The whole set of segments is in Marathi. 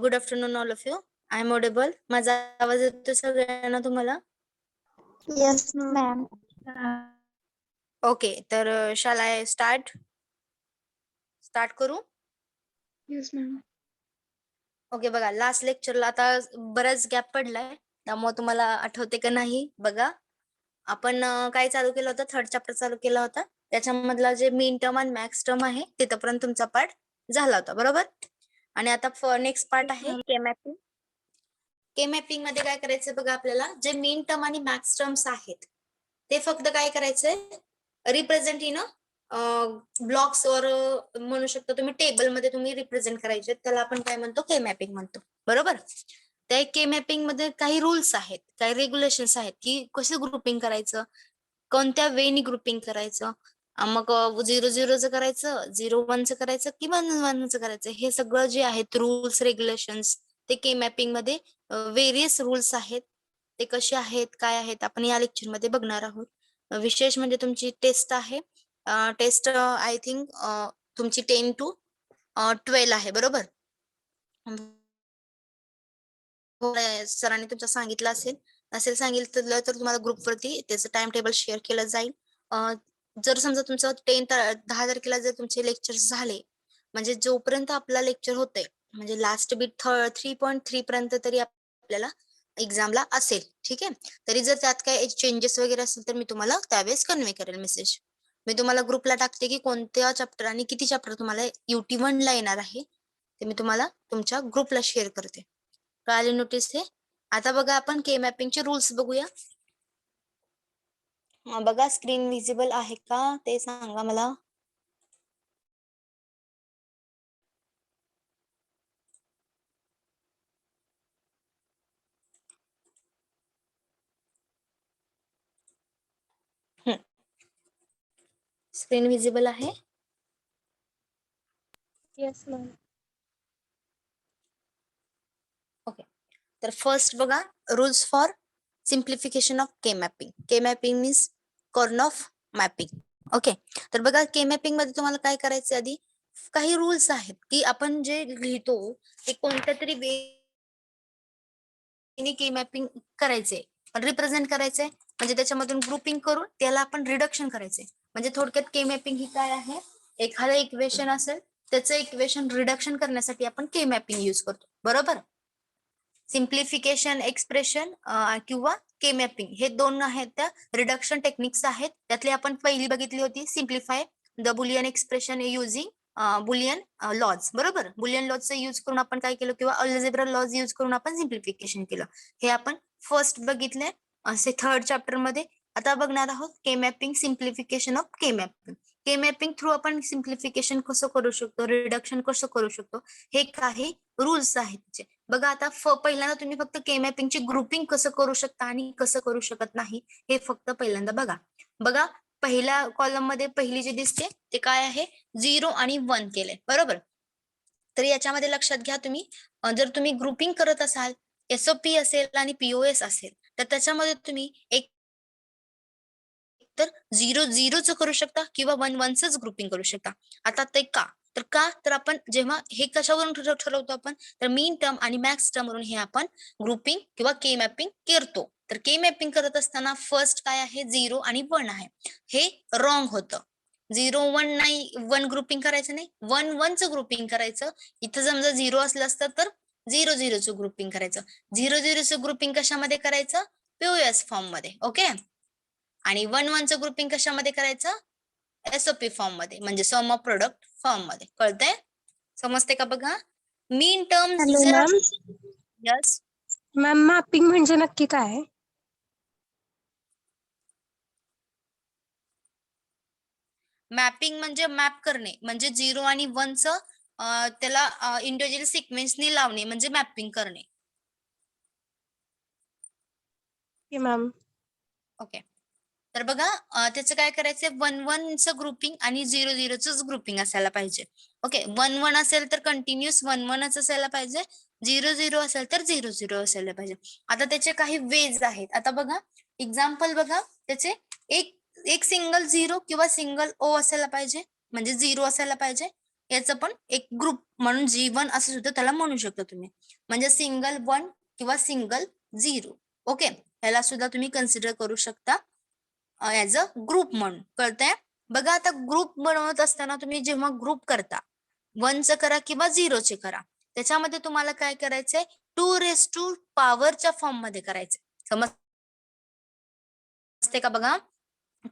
Good afternoon all of you. I am audible. माझा आवाज येतो सगळ्यांना तुम्हाला? Yes, ma'am. ओके, तर शाल आय स्टार्ट करू? Yes, ma'am. ओके, बघा लास्ट लेक्चरला आता बराच गॅप पडलाय, त्यामुळे तुम्हाला आठवते का नाही बघा. आपण काय चालू केलं होतं, थर्ड चॅप्टर चालू केला होता. त्याच्यामधला जे मीन टर्म आणि मॅक्स टर्म आहे तिथपर्यंत तुमचा पार्ट झाला होता, बरोबर? आणि आता नेक्स्ट पार्ट आहे के मॅपिंग. के मॅपिंग मध्ये काय करायचं बघा, आपल्याला जे मीन टर्म आणि मॅक्स टर्म्स आहेत ते फक्त काय करायचंय, रिप्रेझेंट इन ब्लॉक्स और म्हणू शकता तुम्ही टेबलमध्ये तुम्ही रिप्रेझेंट करायचे, त्याला आपण काय म्हणतो, के मॅपिंग म्हणतो, बरोबर? त्या के मॅपिंग मध्ये काही रूल्स आहेत, काही रेग्युलेशन्स आहेत की कसं ग्रुपिंग करायचं, कोणत्या वेनी ग्रुपिंग करायचं, मग 0-0चं करायचं, 0-1चं करायचं की 1-1चं करायचं, हे सगळं जे आहेत रूल्स रेग्युलेशन्स ते के मॅपिंग मध्ये व्हेरियस रूल्स आहेत. ते कसे आहेत, काय आहेत, आपण या लेक्चर मध्ये बघणार आहोत. विशेष म्हणजे तुमची टेस्ट आहे. टेस्ट आय थिंक तुमची 10 to 12 आहे, बरोबर? सरांनी तुमचं सांगितलं असेल सांगितलं तर तुम्हाला ग्रुपवरती त्याचं टाइम टेबल शेअर केलं जाईल. जर समजा तुमचं 10 तारखेला जर तुमचे लेक्चर्स झाले, म्हणजे जोपर्यंत आपला लेक्चर होतंय म्हणजे लास्ट बीट 3.3 पर्यंत तरी आपल्याला एक्झामला असेल, ठीक आहे? तरी जर त्यात काही चेंजेस वगैरे असेल तर मी तुम्हाला त्यावेळेस कन्वे करेल मेसेज. मी तुम्हाला ग्रुपला टाकते की कोणत्या चॅप्टर आणि किती चॅप्टर तुम्हाला UT1 ला येणार आहे ते मी तुम्हाला तुमच्या ग्रुपला शेअर करते. कळाली नोटीस हे? आता बघा आपण के मॅपिंगचे रूल्स बघूया. बघा स्क्रीन विजिबल आहे का ते सांगा मला. स्क्रीन विजिबल आहे? Yes, ma'am. ओके, तर फर्स्ट बघा, rules for simplification of K mapping. K mapping means corn of mapping. Okay, तर बघा के मॅपिंग मध्ये तुम्हाला काय करायचं, आधी काही रूल्स आहेत की आपण जे लिहितो ते कोणत्या तरी के मॅपिंग करायचे, रिप्रेझेंट करायचंय, म्हणजे त्याच्यामधून ग्रुपिंग करून त्याला आपण रिडक्शन करायचंय. म्हणजे थोडक्यात के मॅपिंग ही काय आहे, एखादं इक्वेशन असेल त्याचं इक्वेशन रिडक्शन करण्यासाठी आपण के मॅपिंग यूज करतो, बरोबर? सिम्प्लिफिकेशन एक्सप्रेशन किंवा के मॅपिंग हे दोन आहेत, त्या रिडक्शन टेक्निक्स आहेत. त्यातली आपण पहिली बघितली होती simplify the Boolean expression using Boolean laws, बरोबर? बुलियन लॉजचा यूज करून आपण काय केलं, किंवा अल्जेब्रा लॉज यूज करून आपण सिम्प्लिफिकेशन केलं. हे आपण फर्स्ट बघितलंय असे थर्ड चॅप्टर मध्ये. आता बघणार आहोत K mapping, simplification of K mapping. K mapping through आपण सिम्प्लिफिकेशन कसं करू शकतो, रिडक्शन कसं करू शकतो, हे काही रूल्स आहेत त्याचे. बघा आता पहिल्यांदा तुम्ही फक्त के मॅपिंगची ग्रुपिंग कसं करू शकता आणि कसं करू शकत नाही हे फक्त पहिल्यांदा बघा. बघा पहिल्या कॉलम मध्ये पहिली जी दिसते ते काय आहे, 0 आणि 1 केले, बरोबर? तर याच्यामध्ये लक्षात घ्या तुम्ही, जर तुम्ही ग्रुपिंग करत असाल, SOP असेल आणि POS असेल, तर त्याच्यामध्ये तुम्ही एक तर 0-0च करू शकता किंवा 1-1च ग्रुपिंग करू शकता. आता ते का तर आपण जेव्हा हे कशावरून ठरवतो आपण, तर मीन टर्म आणि मॅक्स टर्म वरून हे आपण ग्रुपिंग किंवा के मॅपिंग करतो. तर के मॅपिंग करत असताना फर्स्ट काय आहे, 0 आणि 1 आहे. हे रॉंग होतं. 0-1 नाही, 1 ग्रुपिंग करायचं नाही, 1-1च ग्रुपिंग करायचं. इथं समजा 0 असलं असतं तर 0-0च ग्रुपिंग करायचं. 0-0च ग्रुपिंग कशामध्ये करायचं, POS फॉर्म मध्ये, ओके? आणि 1-1चं ग्रुपिंग कशामध्ये करायचं, SOP फॉर्म मध्ये, म्हणजे सम ऑफ प्रोडक्ट फॉर्म मध्ये. कळतंय? समजते का बघा? मीन टर्म्स Hello, जर ma'am. यस, मॅम मॅपिंग म्हणजे नक्की काय आहे? मॅपिंग म्हणजे मॅप करणे, म्हणजे 0 आणि 1चं त्याला इंडिव्हिज्युअल सिक्वेन्सनी लावणे म्हणजे मॅपिंग करणे. मॅम. ओके, तर बघा त्याचं काय करायचंय, 1-1चं ग्रुपिंग आणि 0-0च ग्रुपिंग असायला पाहिजे. ओके, 1-1 असेल तर कंटिन्युअस 1-1च असायला पाहिजे, 0-0 असेल तर 0-0 असायला पाहिजे. आता त्याचे काही वेज आहेत. आता बघा एक्झाम्पल बघा, त्याचे एक सिंगल 0 किंवा सिंगल O असायला पाहिजे, म्हणजे 0 असायला पाहिजे. याचं पण एक ग्रुप म्हणून G1 असं सुद्धा त्याला म्हणू शकता तुम्ही. म्हणजे सिंगल 1 किंवा सिंगल 0. ओके, याला सुद्धा तुम्ही कन्सिडर करू शकता ऍज अ ग्रुप म्हणून. कळतंय? बघा आता ग्रुप बनवत असताना तुम्ही जेव्हा ग्रुप करता 1चं करा किंवा 0चे करा, त्याच्यामध्ये तुम्हाला काय करायचंय 2 पॉवरच्या फॉर्म मध्ये करायचंय. समजते का? बघा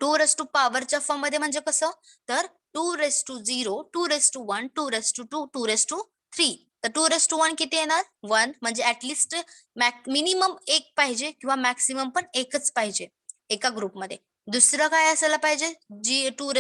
2 पॉवरच्या फॉर्म मध्ये म्हणजे कसं, तर 2 0, 2 1, 2 2, 2 3. तर 2 1 किती येणार 1, म्हणजे ऍटलिस्ट मिनिमम 1 पाहिजे किंवा मॅक्सिमम पण एकच पाहिजे एका ग्रुपमध्ये. दुसरं काय असायला पाहिजे 2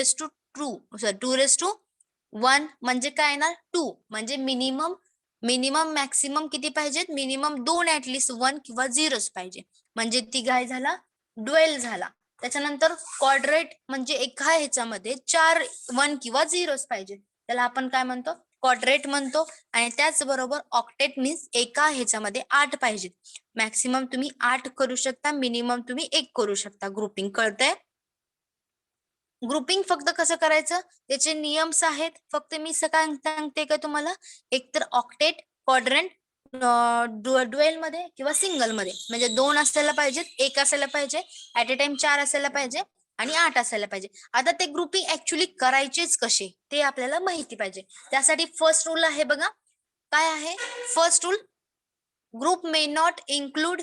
1 म्हणजे काय येणार 2, म्हणजे मिनिमम मॅक्सिमम किती पाहिजेत, मिनिमम 2 ऍटलिस्ट 1 किंवा 0च पाहिजे. म्हणजे ती काय झाला ड्युएल झाला. त्याच्यानंतर क्वाड्रेट म्हणजे एका ह्याच्यामध्ये 4 1 किंवा 0च पाहिजे, त्याला आपण काय म्हणतो क्वाड्रेट म्हणतो. आणि त्याचबरोबर ऑक्टेट मीन्स एका ह्याच्यामध्ये 8 पाहिजेत. मॅक्सिमम तुम्ही 8 करू शकता, मिनिमम तुम्ही 1 करू शकता ग्रुपिंग. कळतंय? ग्रुपिंग फक्त कसं करायचं त्याचे नियम्स आहेत. फक्त मी सांगते का तुम्हाला, एकतर ऑक्टेट, क्वाड्रंट, ड्युएल मध्ये किंवा सिंगल मध्ये, म्हणजे 2 असायला पाहिजेत, 1 असायला पाहिजे, ऍट अ टाइम 4 असायला पाहिजे आणि 8 असायला पाहिजे. आता ते ग्रुपिंग ऍक्च्युली करायचेच कसे ते आपल्याला माहिती पाहिजे. त्यासाठी फर्स्ट रूल आहे बघा, काय आहे first rule, group may not include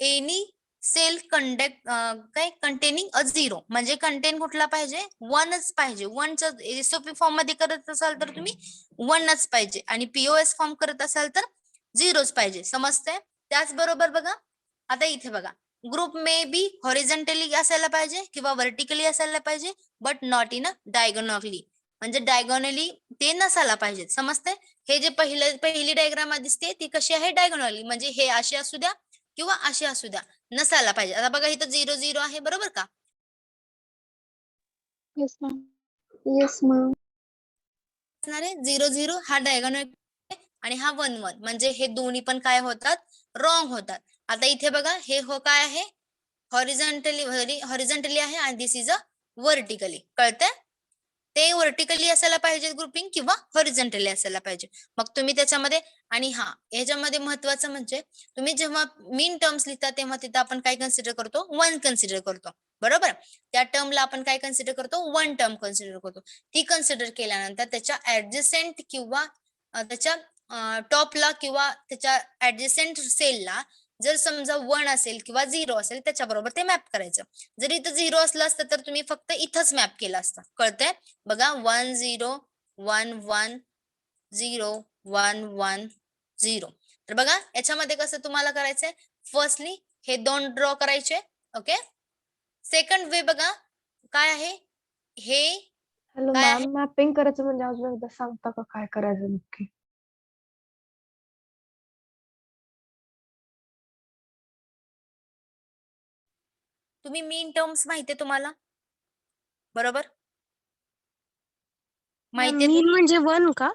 any cell containing a 0. म्हणजे कंटेन कुठला पाहिजे 1च पाहिजे. 1च एसओपी फॉर्म मध्ये करत असाल तर तुम्ही 1च पाहिजे, आणि पीओएस फॉर्म करत असाल तर 0च पाहिजे. समजतंय? त्याचबरोबर बघा आता इथे बघा, ग्रुप मे बी हॉरिझॉन्टली असायला पाहिजे किंवा व्हर्टिकली असायला पाहिजे, but not in a diagonally. म्हणजे डायगोनली ते नसायला पाहिजे. समजतंय? हे जे पहिली डायग्राम दिसते ती कशी आहे डायगोनली, म्हणजे हे असे असू द्या किंवा असे असू द्या, नसायला पाहिजे. आता बघा इथं 0 0 आहे, बरोबर का? Yes ma'am. Yes ma'am. असणार आहे 0 0 हा डायगोनल आणि हा 1 1, म्हणजे हे दोन्ही पण काय होतात रॉंग होतात. आता इथे बघा हे हो काय आहे हॉरिझॉन्टली आहे आणि दिस इज अ व्हर्टिकली. कळतंय? ते व्हर्टिकली असायला पाहिजे ग्रुपिंग किंवा हॉरिझॉन्टली असायला पाहिजे. मग तुम्ही त्याच्यामध्ये, आणि हा ह्याच्यामध्ये महत्वाचं म्हणजे तुम्ही जेव्हा मीन टर्म्स लिहिता तेव्हा तिथं आपण काय कन्सिडर करतो 1 कन्सिडर करतो, बरोबर. त्या टर्मला आपण काय कन्सिडर करतो 1 टर्म कन्सिडर करतो. ती कन्सिडर केल्यानंतर त्याच्या ऍडजसेंट किंवा त्याच्या टॉपला किंवा त्याच्या ऍडजसेंट सेलला जर समजा 1 असेल किंवा 0 असेल त्याच्याबरोबर ते मॅप करायचं. जर इथं 0 असलं असतं तर तुम्ही फक्त इथंच मॅप केलं असतं. कळतंय? बघा 1 0 1 1 0 1 1 0. तर बघा याच्यामध्ये कसं तुम्हाला करायचंय, फर्स्टली हे 2 ड्रॉ करायचे. ओके, सेकंड वे बघा काय आहे, हे हॅलो काय आहे मॅम, मॅपिंग करायचं म्हणजे अजून एकदा सांगता का काय करायचं नक्की? तुम्ही मीन टर्म्स माहितीये तुम्हाला, बरोबर? मॅम माहितीये मीन म्हणजे 1 का?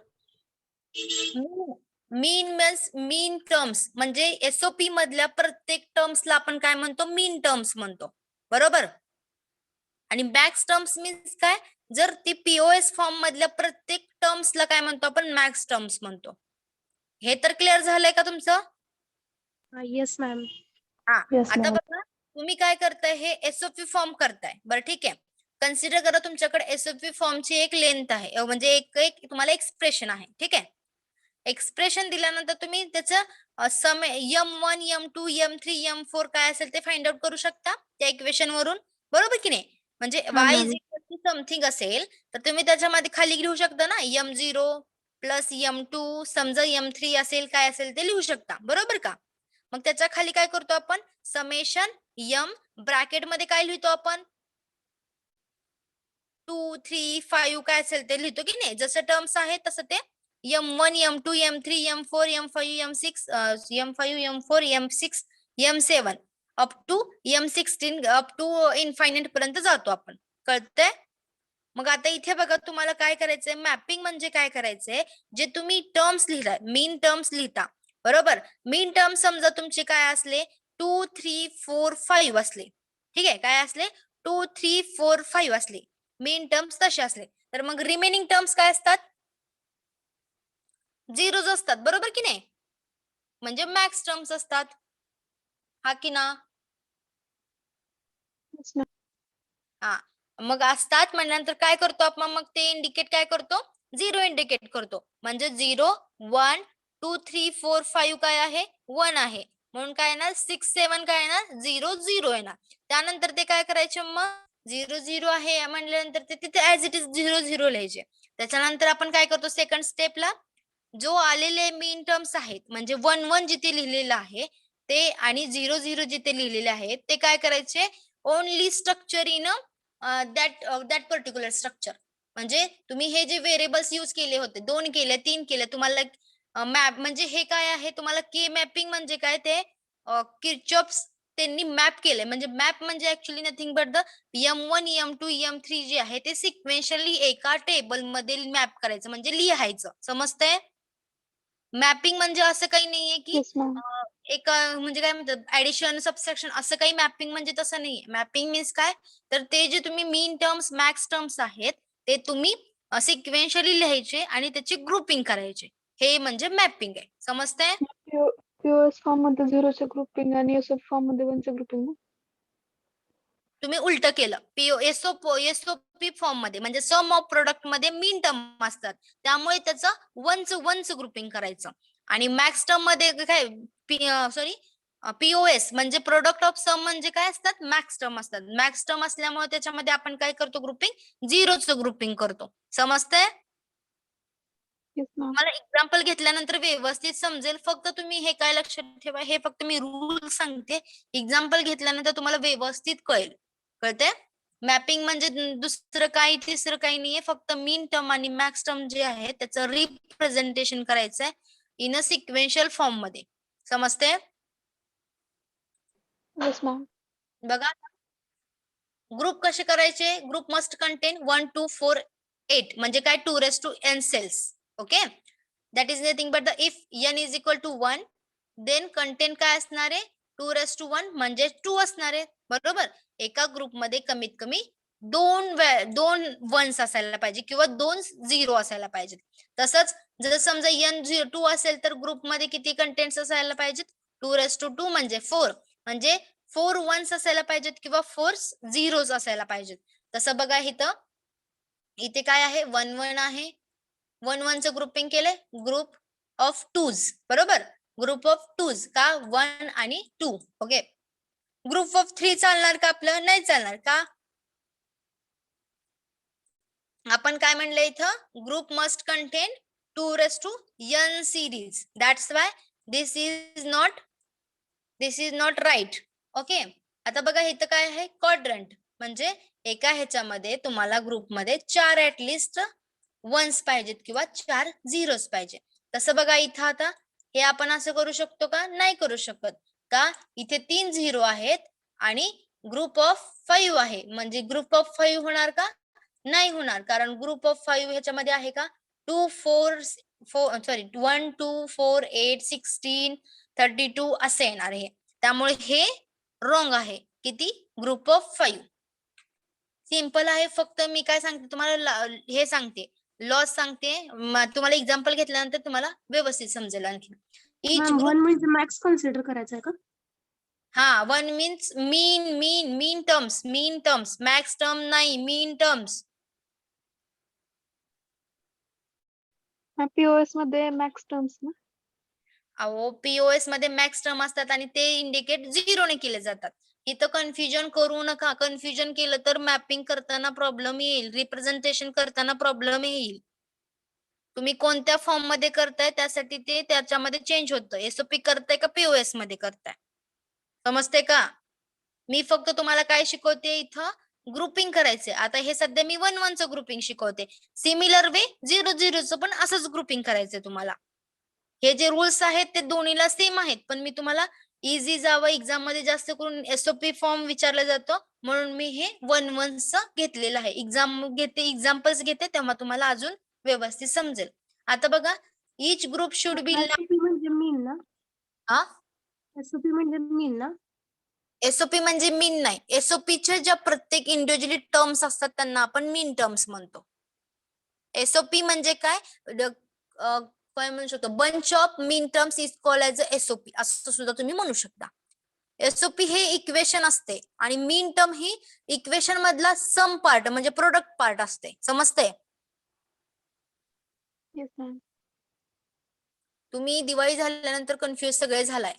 मीन मीन्स मीन टर्म्स, म्हणजे एसओपी मधल्या प्रत्येक टर्म्सला आपण काय म्हणतो मीन टर्म्स म्हणतो, बरोबर. आणि मॅक्स टर्म्स मीन्स काय, जर ती पीओएस फॉर्म मधल्या प्रत्येक टर्म्सला काय म्हणतो आपण मॅक्स टर्म्स म्हणतो. हे तर क्लिअर झालंय का तुमचं? Yes ma'am. हा, येस आता मॅम. बघा तुम्ही काय करताय, हे एसओपी फॉर्म करताय, बरं ठीक आहे. कन्सिडर करा तुमच्याकडे एसओपी फॉर्मची एक लेंथ आहे, म्हणजे एक तुम्हाला एक्सप्रेशन आहे, ठीक आहे. एक्सप्रेशन दिल्यानंतर तुम्ही त्याचं M1 M2 M3 M4 काय असेल ते फाइंड आउट करू शकता त्या इक्वेशन वरून, बरोबर की नाही. म्हणजे हा y is ma'am. Equal to something असेल तर तुम्ही त्याच्यामध्ये खाली लिहू शकता ना M0 प्लस M2, समजा M3 असेल काय असेल ते लिहू शकता, बरोबर का. मग त्याच्या खाली काय करतो आपण समेशन M ब्रॅकेट मध्ये काय लिहितो आपण 2 3 5 काय असेल ते लिहितो की नाही. जसं टर्म्स आहे तसं ते M1 M2 M3 M4 M5 M6 M5 M4 M6 M7 up to M16 up to infinite पर्यंत जातो आपण. कळतंय? मग आता इथे बघा तुम्हाला काय करायचंय, मॅपिंग म्हणजे काय करायचंय, जे तुम्ही टर्म्स लिहिलाय मीन टर्म्स लिहिता, बरोबर. मीन टर्म्स समजा तुमचे काय असले 2 3 4 5 असले, ठीक आहे, काय असले 2 3 4 5 असले मीन टर्म्स तसे असले, तर मग रिमेनिंग टर्म्स काय असतात झिरोज असतात, बरोबर की नाही? म्हणजे मॅक्स टर्म्स असतात, हा की ना? तेच ना. हा, मग असतात म्हणल्यानंतर काय करतो आपण, मग ते इंडिकेट काय करतो, झिरो इंडिकेट करतो. म्हणजे 0 1 2 3 4 5 काय आहे, 1 आहे. म्हणून काय येणार, 6 7 काय येणार, 0 0 येणार. त्यानंतर ते काय करायचे, मग 0 0 आहे म्हणल्यानंतर ते तिथे ऍज इट इज 0 0 लिहायचे. त्याच्यानंतर आपण काय करतो, सेकंड स्टेपला जो आलेले मीन टर्म्स आहेत, म्हणजे 1 1 जिथे लिहिलेलं आहे ते आणि 0 0 जिथे लिहिलेले आहेत ते काय करायचे, only structure in that particular structure. म्हणजे तुम्ही हे जे व्हेरिएबल्स यूज केले होते, 2 केले, 3 केले, तुम्हाला मॅप म्हणजे हे काय आहे, तुम्हाला के मॅपिंग म्हणजे काय, ते किर्चॉफ्स त्यांनी मॅप केले. म्हणजे मॅप म्हणजे actually nothing but the M1 M2 M3 जे आहे ते सिक्वेन्शियली एका टेबलमध्ये मॅप करायचं, म्हणजे लिहायचं. समजतंय? मॅपिंग म्हणजे असं काही नाहीये की येस मॅम. एक म्हणजे काय म्हणतात, ऍडिशन सबट्रॅक्शन असं काही मॅपिंग म्हणजे तसं नाहीये. मॅपिंग मीन्स काय, तर ते जे तुम्ही मीन टर्म्स मॅक्स टर्म्स आहेत ते तुम्ही सिक्वेन्शियली लिहायचे आणि त्याची ग्रुपिंग करायचे. हे म्हणजे मॅपिंग आहे. समजतंय? पीओएस फॉर्म मध्ये झिरोचे ग्रुपिंग आणि एसओपी फॉर्म मध्ये वनचे ग्रुपिंग. तुम्ही उलट केलं. एसओपी फॉर्म मध्ये म्हणजे सम ऑफ प्रोडक्ट मध्ये मीन टर्म असतात, त्यामुळे त्याचं वनच ग्रुपिंग करायचं. आणि मॅक्स टर्म मध्ये काय, सॉरी पीओएस म्हणजे प्रोडक्ट ऑफ सम म्हणजे काय असतात, मॅक्स टर्म असतात. मॅक्स टर्म असल्यामुळे त्याच्यामध्ये आपण काय करतो, ग्रुपिंग झिरोचं ग्रुपिंग करतो. समजतंय? Yes ma'am. तुम्हाला एक्झाम्पल घेतल्यानंतर व्यवस्थित समजेल. फक्त तुम्ही हे काय लक्षात ठेवा, हे फक्त मी रूल सांगते. एक्झाम्पल घेतल्यानंतर तुम्हाला व्यवस्थित कळेल. कळते? मॅपिंग म्हणजे दुसरं काही तिसरं काही नाहीये, फक्त मीन टर्म आणि मॅक्स टर्म जे आहे त्याचं रिप्रेझेंटेशन करायचंय इन अ सिक्वेन्शियल फॉर्म मध्ये. समजते? Yes ma'am. बघा, ग्रुप कसे करायचे, ग्रुप मस्ट कंटेन 1 2 4 8 म्हणजे काय, 2n cells. Okay, that is nothing but the if n is equal to 1 then content काय असणार आहे, 2 1 म्हणजे 2 असणार आहे. बरोबर, एका ग्रुपमध्ये कमीत कमी दोन वन्स असायला पाहिजे किंवा 2 झिरो असायला पाहिजेत. तसंच जर समजा n 2 असेल तर ग्रुपमध्ये किती कंटेंट्स असायला पाहिजेत, 2 म्हणजे 4 म्हणजे 4 वन्स असायला पाहिजेत किंवा 4 झिरोज असायला पाहिजेत. तसं बघा इथं, इथे काय आहे, 1 1 आहे. 1 1 ग्रुपिंग केलंय, ग्रुप ऑफ टूज. बरोबर, ग्रुप ऑफ टूज का, 1 आणि 2. ओके, ग्रुप ऑफ 3 चालणार का, आपलं नाही चालणार का. आपण काय म्हणलं इथं, group must contain 2n series. That's why this is not right. Okay, आता बघा इथं काय आहे, क्वाड्रंट म्हणजे एका ह्याच्यामध्ये तुम्हाला ग्रुपमध्ये 4 ऍटलिस्ट वन्स पाहिजेत किंवा 4 झिरोज पाहिजे. तसं बघा इथं आता हे आपण असं करू शकतो का, नाही करू शकत. का, इथे 3 झिरो आहेत आणि ग्रुप ऑफ 5 आहे, म्हणजे ग्रुप ऑफ 5 होणार का, नाही होणार. कारण ग्रुप ऑफ 5 ह्याच्यामध्ये आहे का, 2 4 सॉरी 1 2 4 8 16 32 असे येणार आहे. त्यामुळे हे रॉंग आहे. किती, ग्रुप ऑफ 5. सिंपल आहे. फक्त मी काय सांगते तुम्हाला, हे सांगते, लॉस सांगते. तुम्हाला एक्झाम्पल घेतल्यानंतर तुम्हाला व्यवस्थित समजेल आणखी. इच मॅम, ग्रुप, 1 म्हणजे मॅक्स कन्सिडर करायचं आहे का? हा, 1 मीन्स मीन टर्म्स, मॅक्स टर्म नाही, मीन टर्म्स. पीओएस मध्ये मॅक्स टर्म्स ना. अहो, पीओएस मध्ये मॅक्स टर्म असतात आणि ते इंडिकेट झिरोने केले जातात. इथं कन्फ्युजन करू नका. कन्फ्युजन केलं तर मॅपिंग करताना प्रॉब्लेम येईल, रिप्रेझेंटेशन करताना प्रॉब्लेम येईल. तुम्ही कोणत्या फॉर्म मध्ये करताय त्यासाठी ते त्याच्यामध्ये चेंज होतं. एसओपी करताय का पीओएस मध्ये करताय, समजते का. मी फक्त तुम्हाला काय शिकवते इथं, ग्रुपिंग करायचे. आता हे सध्या मी 1 1 चं ग्रुपिंग शिकवते. सिमिलर वे 0 0 चं पण असंच ग्रुपिंग करायचंय तुम्हाला. हे जे रूल्स आहेत ते दोन्हीला सेम आहेत, पण मी तुम्हाला इझी जावं, एक्झाम मध्ये जास्त करून एसओपी फॉर्म विचारला जातो म्हणून मी हे 1 1 चं घेतलेलं आहे. एक्झाम्पल्स घेते तेव्हा तुम्हाला अजून व्यवस्थित समजेल. आता बघा, इच ग्रुप शुड बी एसओपी म्हणजे मीन ना? एसओपी म्हणजे मीन ना? एसओपी म्हणजे मीन नाही. एसओपीच्या ज्या प्रत्येक इंडिव्हिज्युअली टर्म्स असतात त्यांना आपण मीन टर्म्स म्हणतो. एसओपी म्हणजे काय, काय म्हणू शकतो, bunch of min terms is called as SOP असं सुद्धा तुम्ही म्हणू शकता. एसओपी हे इक्वेशन असते आणि मीन टर्म ही इक्वेशन मधला सम पार्ट म्हणजे प्रोडक्ट पार्ट असते. समजतंय? Yes ma'am. तुम्ही दिवाळी झाल्यानंतर कन्फ्युज सगळे झालाय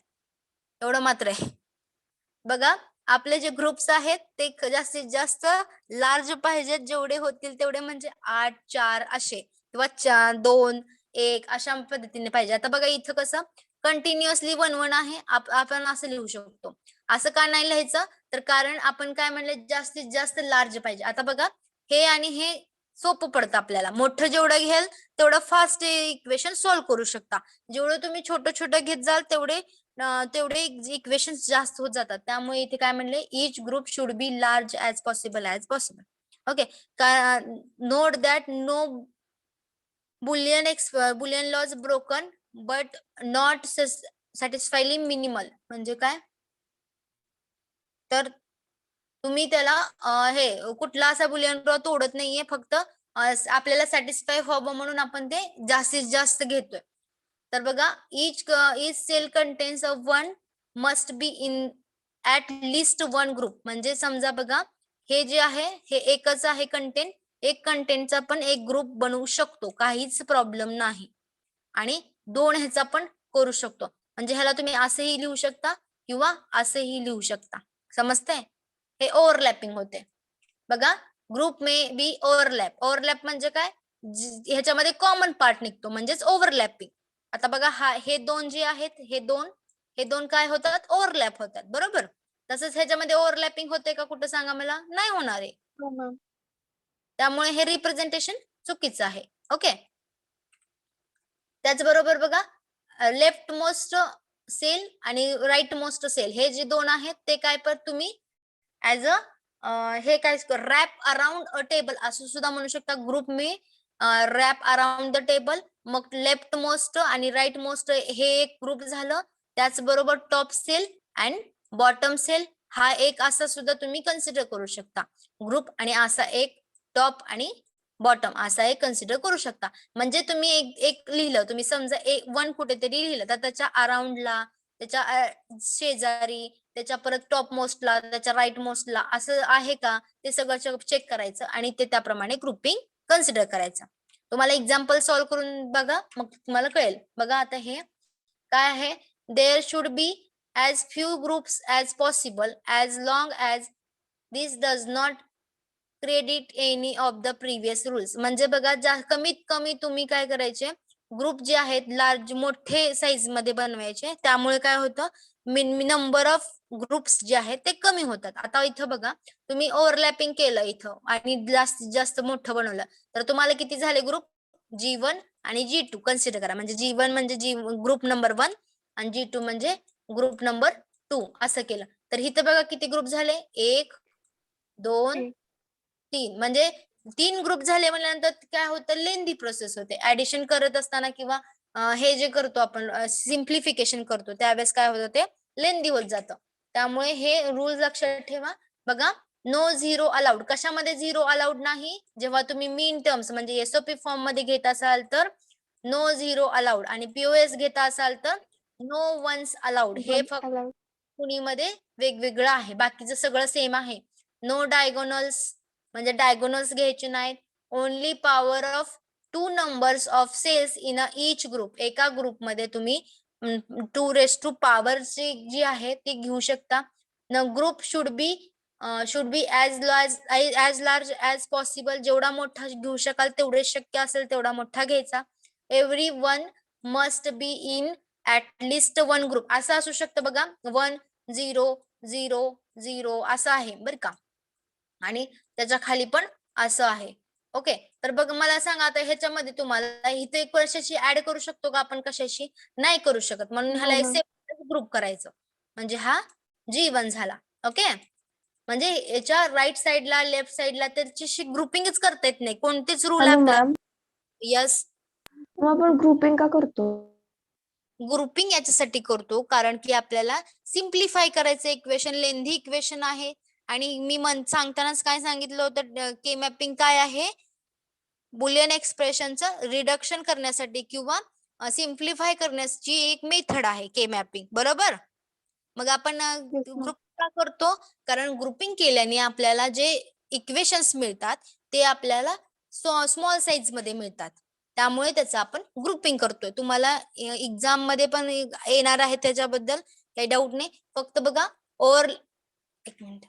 एवढं मात्र आहे. बघा आपले जे ग्रुप्स आहेत ते जास्तीत जास्त लार्ज पाहिजेत, जेवढे होतील तेवढे, म्हणजे 8, 4 असे किंवा 2, 1 अशा पद्धतीने पाहिजे. आता बघा इथं कसं कंटिन्युअसली 1 1 आहे, आपण असं लिहू शकतो. असं का नाही लिहायचं, तर कारण आपण काय म्हणले जास्तीत जास्त लार्ज पाहिजे. आता बघा हे आणि हे सोपं पडतं आपल्याला, मोठं जेवढं घ्याल तेवढं फास्ट इक्वेशन सॉल्व्ह करू शकता. जेवढं तुम्ही छोटं छोटं घेत जाल तेवढे इक्वेशन्स जास्त होत जातात. त्यामुळे इथे काय म्हणले, each group should be large as possible. Okay. Note that no Boolean laws broken but not satisfyingly minimal. म्हणजे काय, तर तुम्ही त्याला हे कुठला असा बुलियन लॉ तोडत नाहीये, फक्त आपल्याला सॅटिस्फाय व्हावं म्हणून आपण ते जास्तीत जास्त घेतोय. तर बघा इच sale contains of one must be in at least one group. म्हणजे समजा बघा हे जे आहे हे एकच आहे कंटेंट, एक कंटेंटचा पण एक ग्रुप बनवू शकतो, काहीच प्रॉब्लेम नाही. आणि 2 ह्याचा पण करू शकतो. म्हणजे ह्याला तुम्ही असेही लिहू शकता किंवा असेही लिहू शकता. समजतंय? हे ओव्हरलॅपिंग होते. बघा ग्रुप मे बी ओव्हरलॅप म्हणजे काय, ह्याच्यामध्ये कॉमन पार्ट निघतो म्हणजेच ओव्हरलॅपिंग. आता बघा हे 2 जे आहेत हे दोन काय होतात, ओव्हरलॅप होतात. बरोबर. तसंच ह्याच्यामध्ये ओव्हरलॅपिंग होते का कुठं सांगा मला, नाही होणार आहे. हो मॅम. त्यामुळे हे रिप्रेझेंटेशन चुकीचं आहे. ओके. त्याचबरोबर बघा लेफ्ट मोस्ट सेल आणि राईट मोस्ट सेल हे जे 2 आहेत ते काय पण तुम्ही ऍज हे काय रॅप अराउंड अ टेबल असं सुद्धा म्हणू शकता. Group may wrap around the table. मग लेफ्ट मोस्ट आणि राईट मोस्ट हे एक ग्रुप झालं. त्याचबरोबर top cell and bottom cell हा एक असा सुद्धा तुम्ही कन्सिडर करू शकता ग्रुप, आणि असा एक टॉप आणि बॉटम असा एक कन्सिडर करू शकता. म्हणजे तुम्ही एक लिहिलं, तुम्ही समजा 1 कुठेतरी लिहिलं तर त्याच्या अराउंडला, त्याच्या शेजारी, त्याच्या परत टॉप मोस्टला, त्याच्या राईट मोस्टला असं आहे का ते सगळं चेक करायचं आणि ते त्याप्रमाणे ग्रुपिंग कन्सिडर करायचं. तुम्हाला एक्झाम्पल सॉल्व्ह करून बघा मग तुम्हाला कळेल. बघा आता हे काय आहे, there should be as few groups as possible as long as this does not credit any of the previous rules. म्हणजे बघा कमीत कमी तुम्ही काय करायचे, ग्रुप जे आहेत लार्ज मोठे साईज मध्ये बनवायचे. त्यामुळे काय होतं, नंबर ऑफ ग्रुप्स जे आहेत ते कमी होतात. आता इथं बघा तुम्ही ओव्हरलॅपिंग केलं इथं आणि जास्तीत जास्त मोठं बनवलं तर तुम्हाला किती झाले ग्रुप, G1 आणि G2 कन्सिडर करा. म्हणजे G1 म्हणजे ग्रुप नंबर 1 आणि G2 म्हणजे ग्रुप नंबर 2 असं केलं तर इथं बघा किती ग्रुप झाले, 1 2 ठीक. 3. म्हणजे 3 ग्रुप झाले म्हणल्यानंतर काय होतं, लेंदी प्रोसेस होते. ऍडिशन करत असताना किंवा हे जे करतो आपण सिम्प्लिफिकेशन करतो त्यावेळेस काय होतं, ते लेंदी होत जातं. त्यामुळे हे रूल लक्षात ठेवा. बघा नो झिरो अलाउड. कशामध्ये झिरो अलाउड नाही, जेव्हा तुम्ही मीन टर्म्स म्हणजे एसओपी फॉर्म मध्ये घेत असाल तर नो झिरो अलाउड, आणि पीओएस घेत असाल तर नो वन्स अलाउड. हे फक्त allowed. कुणीमध्ये वेगवेगळं आहे, बाकीचं सगळं सेम आहे. नो डायगोनल्स म्हणजे डायगोनल्स घ्यायचे नाहीत. Only power of 2 numbers of cells in each group. एका ग्रुपमध्ये तुम्ही 2 पॉवर जी आहे ती घेऊ शकता. न group should be as large as possible. जेवढा मोठा घेऊ शकाल तेवढे शक्य असेल तेवढा मोठा घ्यायचा. Every one must be in at least 1 group असं असू शकतं. बघा 1 0 0 0 असं आहे बरं का, आणि त्याच्या खाली पण असं आहे. ओके. तर बघ मला सांगा आता ह्याच्यामध्ये तुम्हाला इथे कशाशी ऍड करू शकतो का आपण, कशाशी नाही करू शकत, म्हणून ह्याला हो एक मॅम. सेपरेट ग्रुप करायचं. म्हणजे हा G1 झाला. ओके. म्हणजे याच्या राईट साईडला लेफ्ट साईडला त्याची ग्रुपिंगच करता येत नाही, कोणतेच रूल हॅलो आपल्याला. मॅम. यस. मग आपण ग्रुपिंग का करतो? ग्रुपिंग याच्यासाठी करतो कारण की आपल्याला सिम्प्लिफाय करायचं. इक्वेशन लेंदी इक्वेशन आहे आणि मी सांगतानाच काय सांगितलं होतं, के मॅपिंग काय आहे, बुलियन एक्सप्रेशनचं रिडक्शन करण्यासाठी किंवा सिम्प्लिफाय करण्याची एक मेथड आहे के मॅपिंग, बरोबर. मग आपण Yes, ma'am. ग्रुप का करतो? कारण ग्रुपिंग केल्याने आपल्याला जे इक्वेशन्स मिळतात ते आपल्याला स्मॉल साईज मध्ये मिळतात, त्यामुळे त्याचं आपण ग्रुपिंग करतोय. तुम्हाला एक्झाम मध्ये पण येणार आहे, त्याच्याबद्दल काही डाऊट नाही. फक्त बघा एक मिनिट,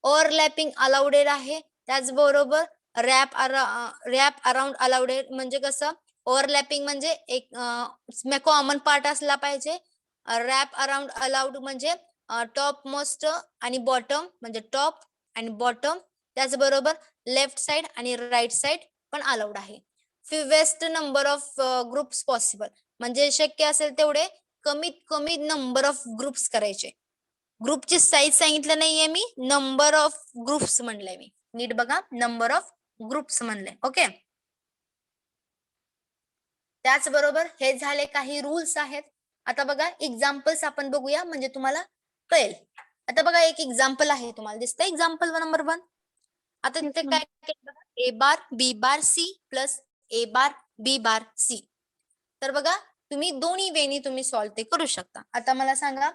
ओव्हरलॅपिंग अलाउडेड आहे. त्याचबरोबर रॅप अराउंड अलाउडेड म्हणजे कसं, ओव्हरलॅपिंग म्हणजे एक कॉमन पार्ट असला पाहिजे. रॅप अराउंड अलाउड म्हणजे टॉप मोस्ट आणि बॉटम म्हणजे टॉप आणि बॉटम. त्याचबरोबर लेफ्ट साइड आणि राईट साइड पण अलाउड आहे. फिवेस्ट नंबर ऑफ ग्रुप्स पॉसिबल म्हणजे शक्य असेल तेवढे कमीत कमी नंबर ऑफ ग्रुप्स करायचे. ग्रुपची साईज सांगितलं नाहीये मी, नंबर ऑफ ग्रुप्स म्हणलंय मी. नीट बघा, नंबर ऑफ ग्रुप्स म्हणलंय. ओके. त्याचबरोबर हे झाले काही रूल्स आहेत. आता बघा एक्झाम्पल्स आपण बघूया म्हणजे तुम्हाला कळेल. आता बघा एक एक्झाम्पल आहे, तुम्हाला दिसतंय एक्झाम्पल नंबर 1. आता Yes, तिथे ma'am. काय केलं बघा, A bar B bar C plus A bar B bar C. तर बघा तुम्ही दोन्ही वेनी तुम्ही सॉल्व्ह ते करू शकता. आता मला सांगा,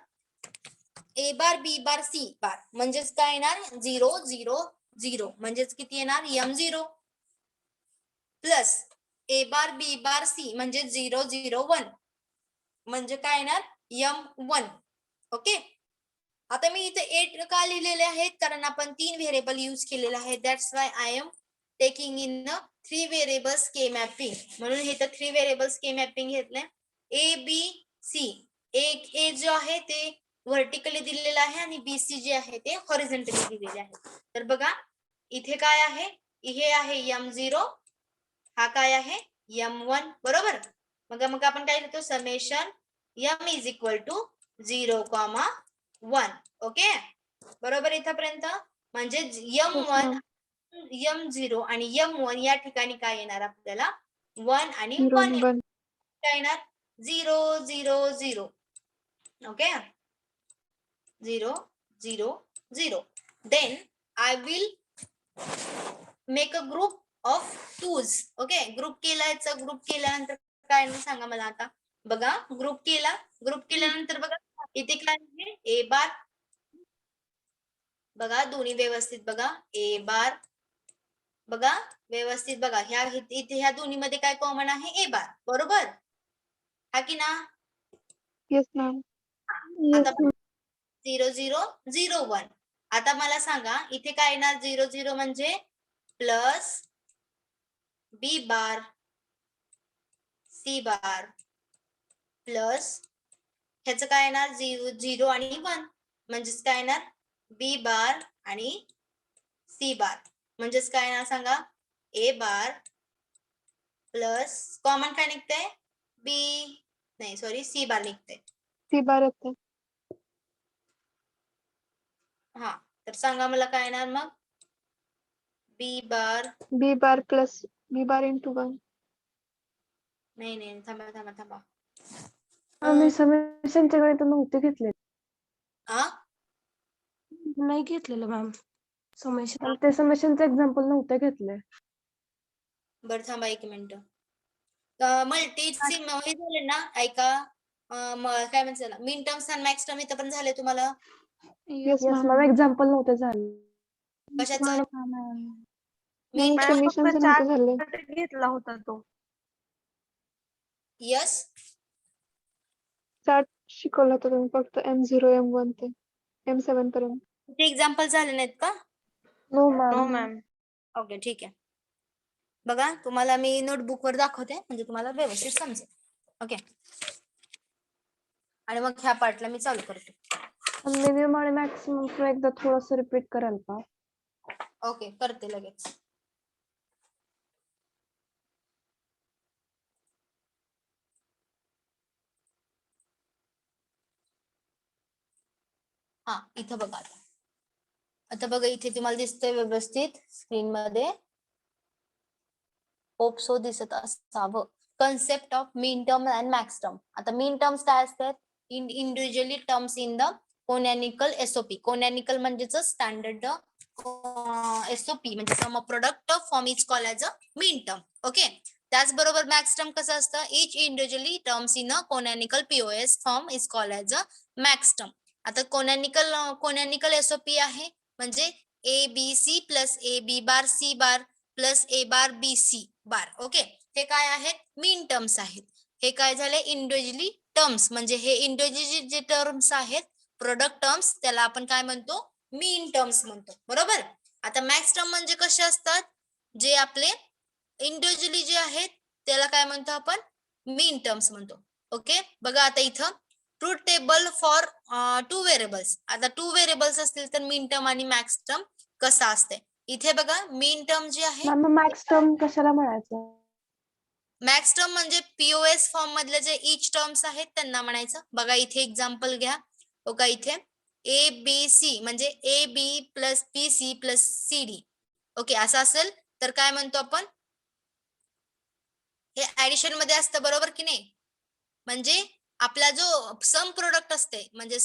A bar B bar C बार म्हणजेच काय येणार, 0 0 0 म्हणजेच किती येणार, m0 plus A bar B bar C म्हणजे 0 0 1 म्हणजे काय येणार, m1. ओके. आता मी इथे 8 का लिहिलेले आहेत, कारण आपण 3 व्हेरिएबल यूज केलेले आहेत. That's why I am taking in 3 variables K mapping. म्हणून हे तर 3 व्हेरिएबल्स के मॅपिंग घेतले. ए बी सी, एक ए जो आहे ते व्हर्टिकली दिलेला आहे आणि बी सी जे आहे ते हॉरिझॉन्टली दिलेले आहे. तर बघा इथे काय आहे, हे आहे m0, हा काय आहे m1, बरोबर. मग आपण काय लिहितो, summation m is equal to 0, 1. Okay, बरोबर इथपर्यंत. म्हणजे Yes, m1 ma'am. m0 आणि m1 या ठिकाणी काय येणार आपल्याला, 1 आणि 0 1 and 1. काय येणार, 0 0 0. Okay, 0 0 0. Then I will make a group of 2s. Okay, group केल्यानंतर काय येणार सांगा मला. आता बघा ग्रुप केल्यानंतर बघा इथे काय आहे, ए बार. बघा दोन्ही व्यवस्थित बघा, ए बार बघा व्यवस्थित बघा, इथे ह्या दोन्ही मध्ये काय कॉमन आहे, ए बार, बरोबर हा की ना. Yes, ma'am. आता 0 0 0 1. आता मला सांगा इथे काय येणार, 0 0 म्हणजे plus B bar C bar plus ह्याचं काय येणार, 0 आणि 1 म्हणजेच काय येणार, बी बार आणि सी बार म्हणजेच काय येणार सांगा, ए बार प्लस कॉमन काय निघतंय, बी नाही सॉरी सी बार निघतंय. C bar येते. हा, तर सांगा मला काय येणार मग, B bar B bar plus B bar into 1. नाही थांबा. आम्ही समेशनच्या वेळी तर नव्हते घेतले. नाही घेतलेलं मॅम समेशन. ते समेशनचं एक्झाम्पल नव्हते घेतले. बरं थांबा 1 मिनिट. मल्टी सिम हे झाले ना, ऐका. काय म्हणतात ना, मिन टर्म्स आणि मॅक्स टर्म इथं पण झाले तुम्हाला. Yes, ma'am. एक्झाम्पल नव्हते झाले. कशाचं, नाही, मिन टर्म, समेशनचं नव्हतं झाले. घेतला होता तो. यस चार्ट शिकवलं होतं तुम्ही फक्त M0 M1 ते M7 पर्यंत. ते एक्झाम्पल झाले नाहीत का. No ma'am. ओके ठीक आहे. बघा तुम्हाला मी नोटबुक वर दाखवते म्हणजे तुम्हाला व्यवस्थित समजेल. ओके, आणि मग ह्या पार्टला मी चालू करते. मिनिमम आणि मॅक्सिमम एकदा थोडंसं रिपीट कराल का. ओके करते लगेच. हा इथं बघा. आता बघा इथे तुम्हाला दिसतंय व्यवस्थित स्क्रीन मध्ये, होप सो दिसत असावं. Concept of min term and max term. आता मीन टर्म्स काय असतात, individually terms in the canonical SOP. Canonical म्हणजेच स्टँडर्ड एसओपी म्हणजे sum of product form is called as a min term. Okay, त्याचबरोबर मॅक्स टर्म कसं असतं, each individually terms in a canonical POS form is called as a max term. आता कोनॅनिकल एसओपी आहे म्हणजे A B C plus A B bar C bar plus A bar B C bar. Okay, हे काय आहेत, मीन टर्म्स आहेत. हे काय झाले, इंडिव्हिज्युअली टर्म्स, म्हणजे हे इंडिव्हिज्युअली जे टर्म्स आहेत प्रोडक्ट टर्म्स, त्याला आपण काय म्हणतो, मीन टर्म्स म्हणतो. बरोबर. आता मॅक्स टर्म म्हणजे कसे असतात, जे आपले इंडिव्हिज्युअली जे आहेत त्याला काय म्हणतो आपण, मीन टर्म्स म्हणतो. ओके, बघा आता इथं ट्रूथ टेबल फॉर 2 व्हेरिएबल्स. आता 2 व्हेरिएबल्स असतील तर मीन टर्म आणि मॅक्स टर्म कसा असते. इथे बघा मीन टर्म जे आहे, मॅम मॅक्स टर्म कशाला म्हणायचं? मॅक्स टर्म म्हणजे पीओएस फॉर्म मधले जे इच टर्म्स आहेत त्यांना म्हणायचं. बघा इथे एक्झाम्पल घ्या. बघा इथे ए बी सी म्हणजे A B plus B C plus C D. Okay, असं असेल तर काय म्हणतो आपण, हे ऍडिशन मध्ये असतं. बरोबर की नाही. म्हणजे आपला जो सम प्रोडक्ट असते, म्हणजे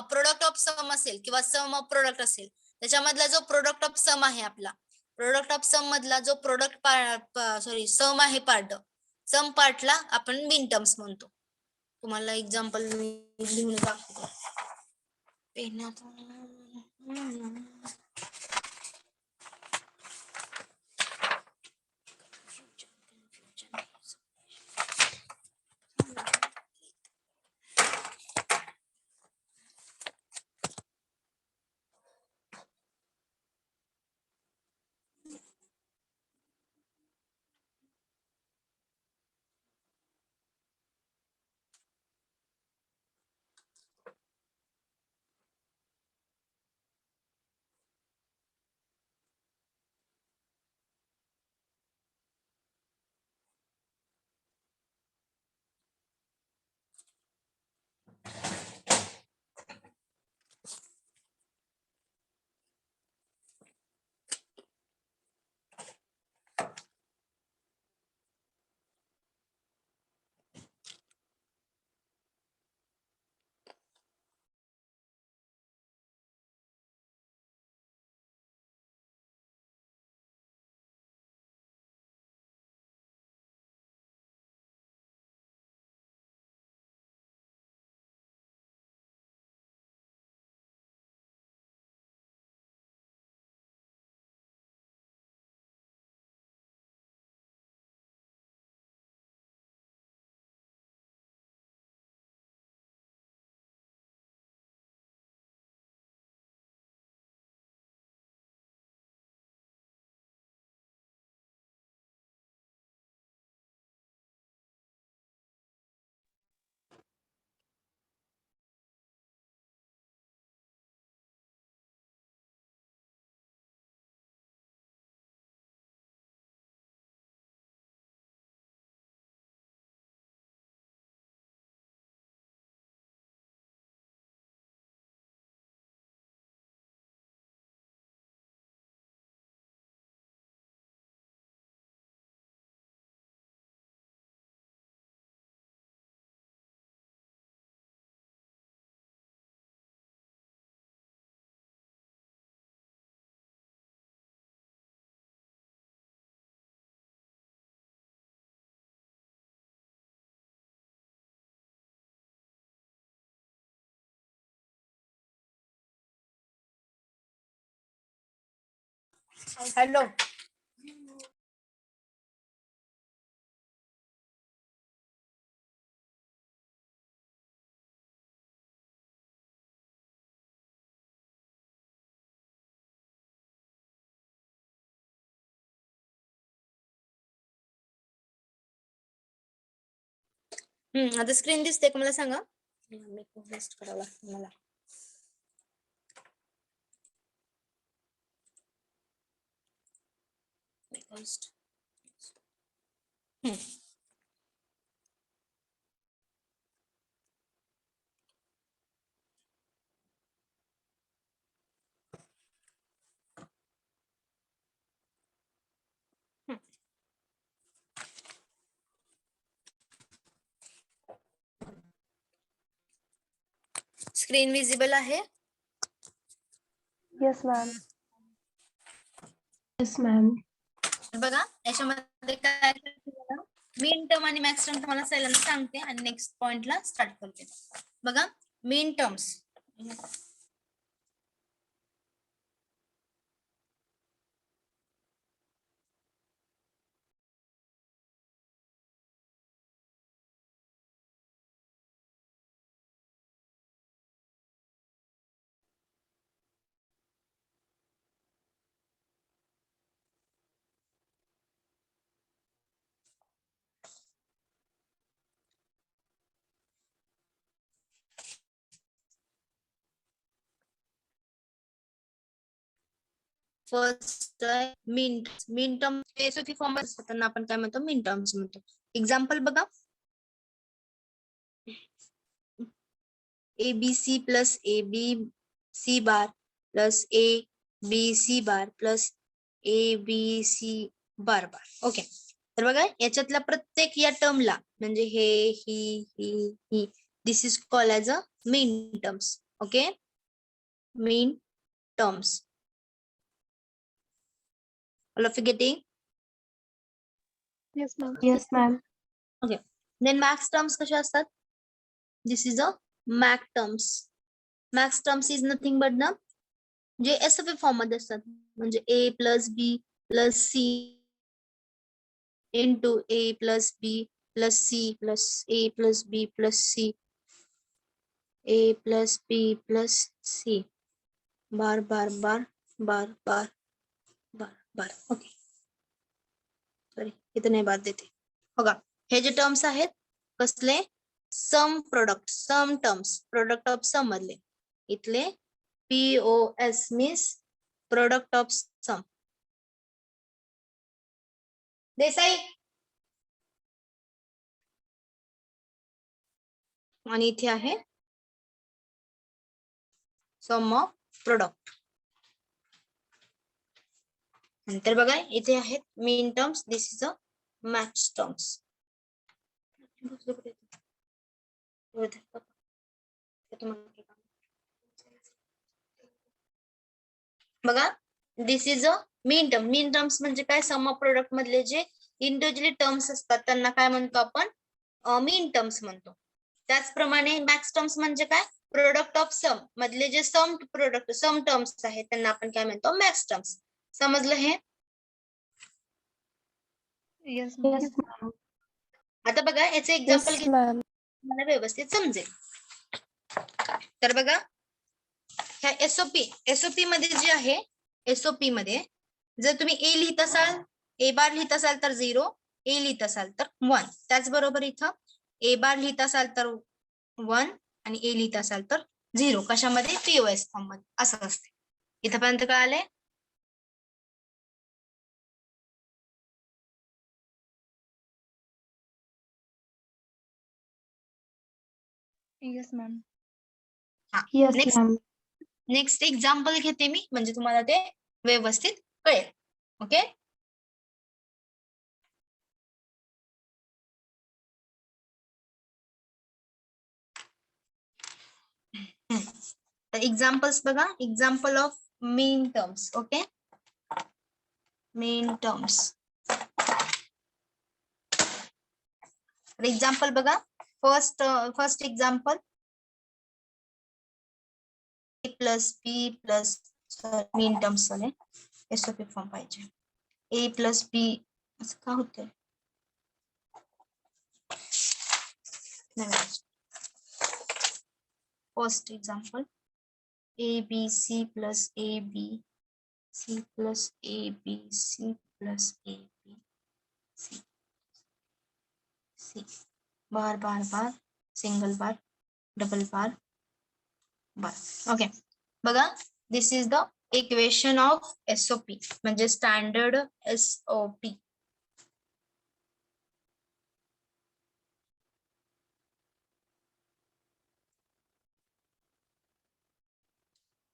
प्रोडक्ट ऑफ सम असेल किंवा सम ऑफ प्रोडक्ट असेल, त्याच्यामधला जो प्रोडक्ट ऑफ सम आहे, आपला प्रोडक्ट ऑफ सम मधला जो सम आहे पार्ट, सम पार्टला आपण मीन टर्म्स म्हणतो. तुम्हाला एक्झाम्पल लिहून दाखवतो. हॅलो, आता स्क्रीन दिसते का मला सांगा. मी होस्ट करावं लागतं मला. होस्ट. स्क्रीन विजिबल आहे. Yes ma'am. Yes ma'am. बघा याच्यामध्ये काय मीन टर्म आणि मॅक्स टर्म तुम्हाला पहिल्यांदा सांगते आणि नेक्स्ट पॉइंटला स्टार्ट करते. बघा मीन टर्म्स. फर्स्ट मीन टर्म एसओपी फॉर्म असतात त्यांना आपण काय म्हणतो मीन टर्म्स म्हणतो. एक्झाम्पल बघा ABC प्लस ABC बार प्लस ABC बार प्लस ABC बार. ओके, तर बघा याच्यातल्या प्रत्येक या टर्मला म्हणजे हे ही दिस is called as a mean terms. Okay, min terms. All of you getting? Yes ma'am. Yes, ma'am. Okay. Then max terms कशा असतात? This is a max terms. Max terms is nothing but the जे एसओपी फॉर्म मध्ये असतात म्हणजे A plus B plus C into A plus B plus C plus A plus B plus C A plus B plus C bar bar bar bar bar bar bar. Okay, sorry इथे नाही बाद देते. बघा हे जे टर्म्स आहेत कसले sum product sum terms product of sum मधले इथले POS means product of sum. Desai आणि इथे आहे सम ऑफ प्रोडक्ट. नंतर बघा इथे आहेत min terms. This is a max terms. बघा this is a min term. Min terms म्हणजे काय सम ऑफ प्रोडक्ट मधले जे इंडिव्हिज्युअली टर्म्स असतात त्यांना काय म्हणतो आपण मीन टर्म्स म्हणतो. त्याचप्रमाणे मॅक्स टर्म्स म्हणजे काय प्रोडक्ट ऑफ सम मधले जे सम प्रोडक्ट सम टर्म्स आहेत त्यांना आपण काय म्हणतो मॅक्स टर्म्स. समजलं हे? Yes Yes, ma'am. आता बघा याचे एक्झाम्पल येस मॅम. मला व्यवस्थित समजेल. तर बघा ह्या एसओपी मध्ये जे आहे एसओपी मध्ये जर तुम्ही ए लिहित असाल ए बार लिहित असाल तर 0 ए लिहित असाल तर 1. त्याचबरोबर इथं ए बार लिहित असाल तर 1 आणि ए लिहित असाल तर 0. कशामध्ये पीओएस फॉर्म मध्ये असं असते. इथपर्यंत कळाले? Yes ma'am. Yes, next ma'am. Next example घेते मी म्हणजे तुम्हाला ते व्यवस्थित कळेल. ओके, एक्झाम्पल्स बघा. Example of min terms. Okay, min terms. Example बघा. First example A plus B plus min terms वाले एसओपी फॉर्म पाहिजे. ए प्लस बी असं का होतंय? First example A B C plus A B C plus A B C plus A B C C bar bar bar single bar double bar bar. Okay, बघा this is the equation of SOP म्हणजे स्टँडर्ड एसओपी.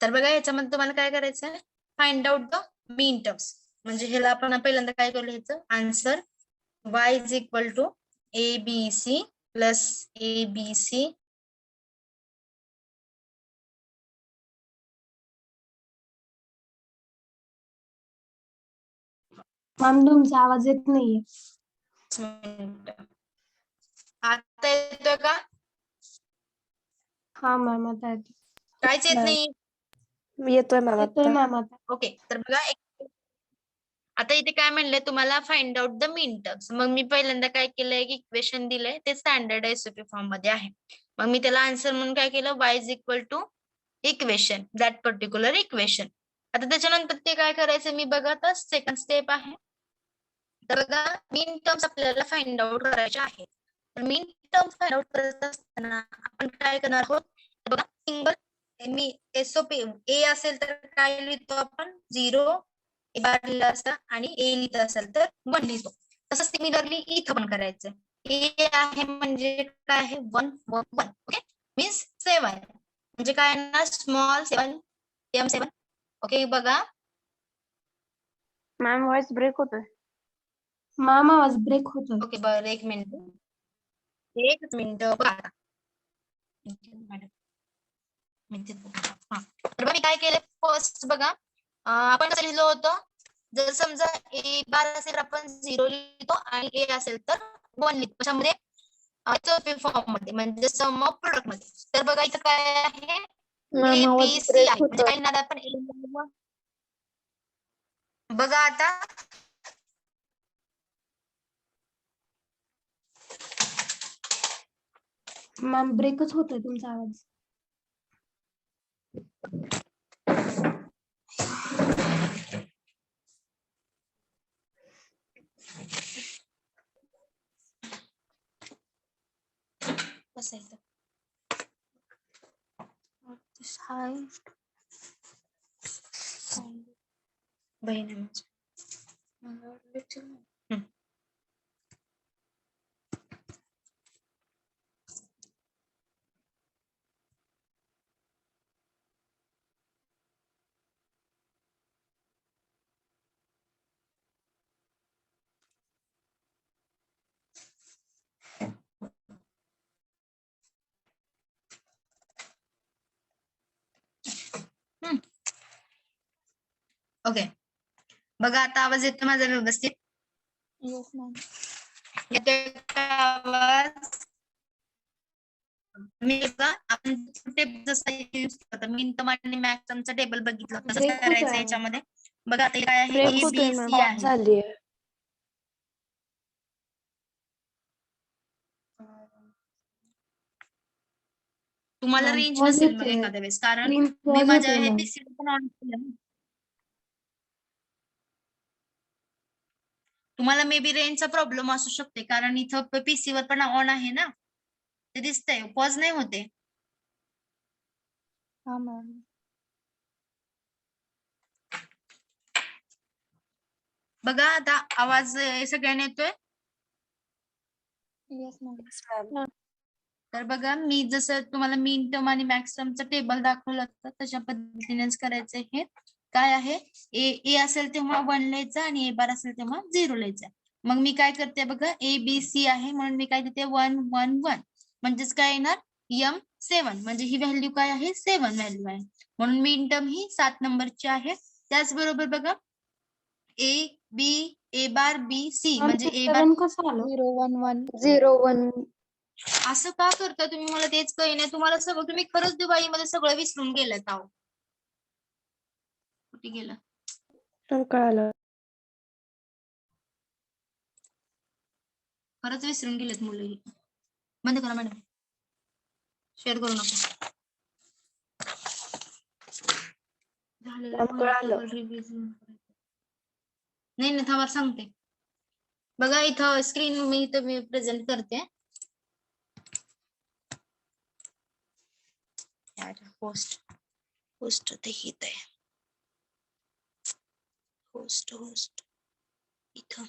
तर बघा याच्यामध्ये तुम्हाला काय करायचं आहे find out the min terms. म्हणजे ह्याला आपण पहिल्यांदा काय करू ह्याचं answer y is equal to ABC plus ABC ma'am तुमचा आवाज येत नाहीये. मिनिटं. आता येतोय का? हा मॅम आता येतो. काहीच येत मॅम. नाही. येतोय मॅम येतोय आता. मॅम आता. ओके, तर बघा आता इथे काय म्हणलंय तुम्हाला find out the min terms. मग मी पहिल्यांदा काय केलंय की इक्वेशन दिलंय ते स्टँडर्ड एसओपी फॉर्म मध्ये आहे. मग मी त्याला आन्सर म्हणून काय केलं, y is equal to equation, that particular equation. आता त्याच्यानंतर ते काय करायचं मी बघा, तर सेकंड स्टेप आहे. तर बघा मीन टर्म्स आपल्याला फाइंड आउट करायचे आहेत. तर मीन टर्म्स फाइंड आउट करत असताना आपण काय करणार आहोत, तर बघा सिंगल मी एसओपी ए असेल तर काय लिहितो आपण 0 ए बार लिहिलं असतं आणि ए लिहित असेल तर 1 लिहितो. तसं सिमिलरली इथं पण करायचं. ए आहे म्हणजे काय आहे 1 1 1. ओके, मीन्स 7 म्हणजे काय ना स्मॉल 7 M7. ओके बघा मॅम व्हॉइस ब्रेक होतोय. मॅम आवाज ब्रेक होतोय. ओके बरं एक एकच मिनिट बघा. तर मी काय केलं फर्स्ट बघा, आपण कसं लिहिलं होतं, जर समजा ए बार असेल आपण 0 लिहितो आणि ए असेल तर 1 लिहितो. कशामध्ये फॉर्म मध्ये म्हणजे सम ऑफ प्रोडक्ट मध्ये. तर बघा इथं काय आहे मॅम ए आवाज बी सी ब्रेक आहे म्हणजे होतोय. काय लिहिणार आपण बघा आता मॅम ब्रेकच होतोय तुमचा आवाज. कसं आहे बहीण आहे माझी. ओके बघा आता आवाज येतो माझा व्यवस्थित? Yes ma'am. येतोय का आवाज? मी का आपण जसं यूज करतो मिनिमम आणि मॅक्सिममचा टेबल बघितलं तसं ब्रेक करायचं होतोय. याच्यामध्ये. बघा आता काय आहे ब्रेक ए होतोय बी मॅम. सी ऑन आहे. झालीये. तुम्हाला मॅम रेंज पॉज नसेल मग होते. एखाद्या वेळेस, कारण स्क्रीन मी पॉज माझ्या होते हे मॅम. पीसी पण ऑन केलं. तुम्हाला मे बी रेंजचा प्रॉब्लेम असू शकते, कारण इथं पीसी वर पण ऑन आहे ना, ते दिसतंय पॉज नाही होते. हा मॅम. बघा आता आवाज सगळ्यांना येतोय? Yes ma'am. तर बघा मी जसं तुम्हाला मीन टर्म आणि मॅक्स टर्मचं टेबल दाखवलं होतं तशा पद्धतीनेच करायचं. हे काय आहे ए असेल तेव्हा 1 लिहायचं आणि ए बार असेल तेव्हा 0 लिहायचं. मग मी काय करते बघा ए बी सी आहे म्हणून मी काय देते 1 1 1 म्हणजेच काय येणार M7 म्हणजे ही व्हॅल्यू काय आहे 7 व्हॅल्यू आहे म्हणून मीन टर्म ही 7 नंबरची आहे. त्याचबरोबर बघा A B A bar B C ma'am म्हणजे ए बार 7 कसं आलं? 0 1 1 0 1. असं का करता तुम्ही, मला तेच कळी नाही. तुम्हाला सगळं तुम्ही खरंच दिवाळीमध्ये सगळं विसरून गेलात आहो. कुठे गेला? कळालं. खरंच विसरून गेलेत मुलं ही. बंद करा मॅडम, शेअर करू नका. झालेलं मॅम कळालं. रिव्हिजन नाही नाही थांबा सांगते. बघा इथं स्क्रीन मी प्रेझेंट करते. होस्ट ते हित आहे. होस्ट इथं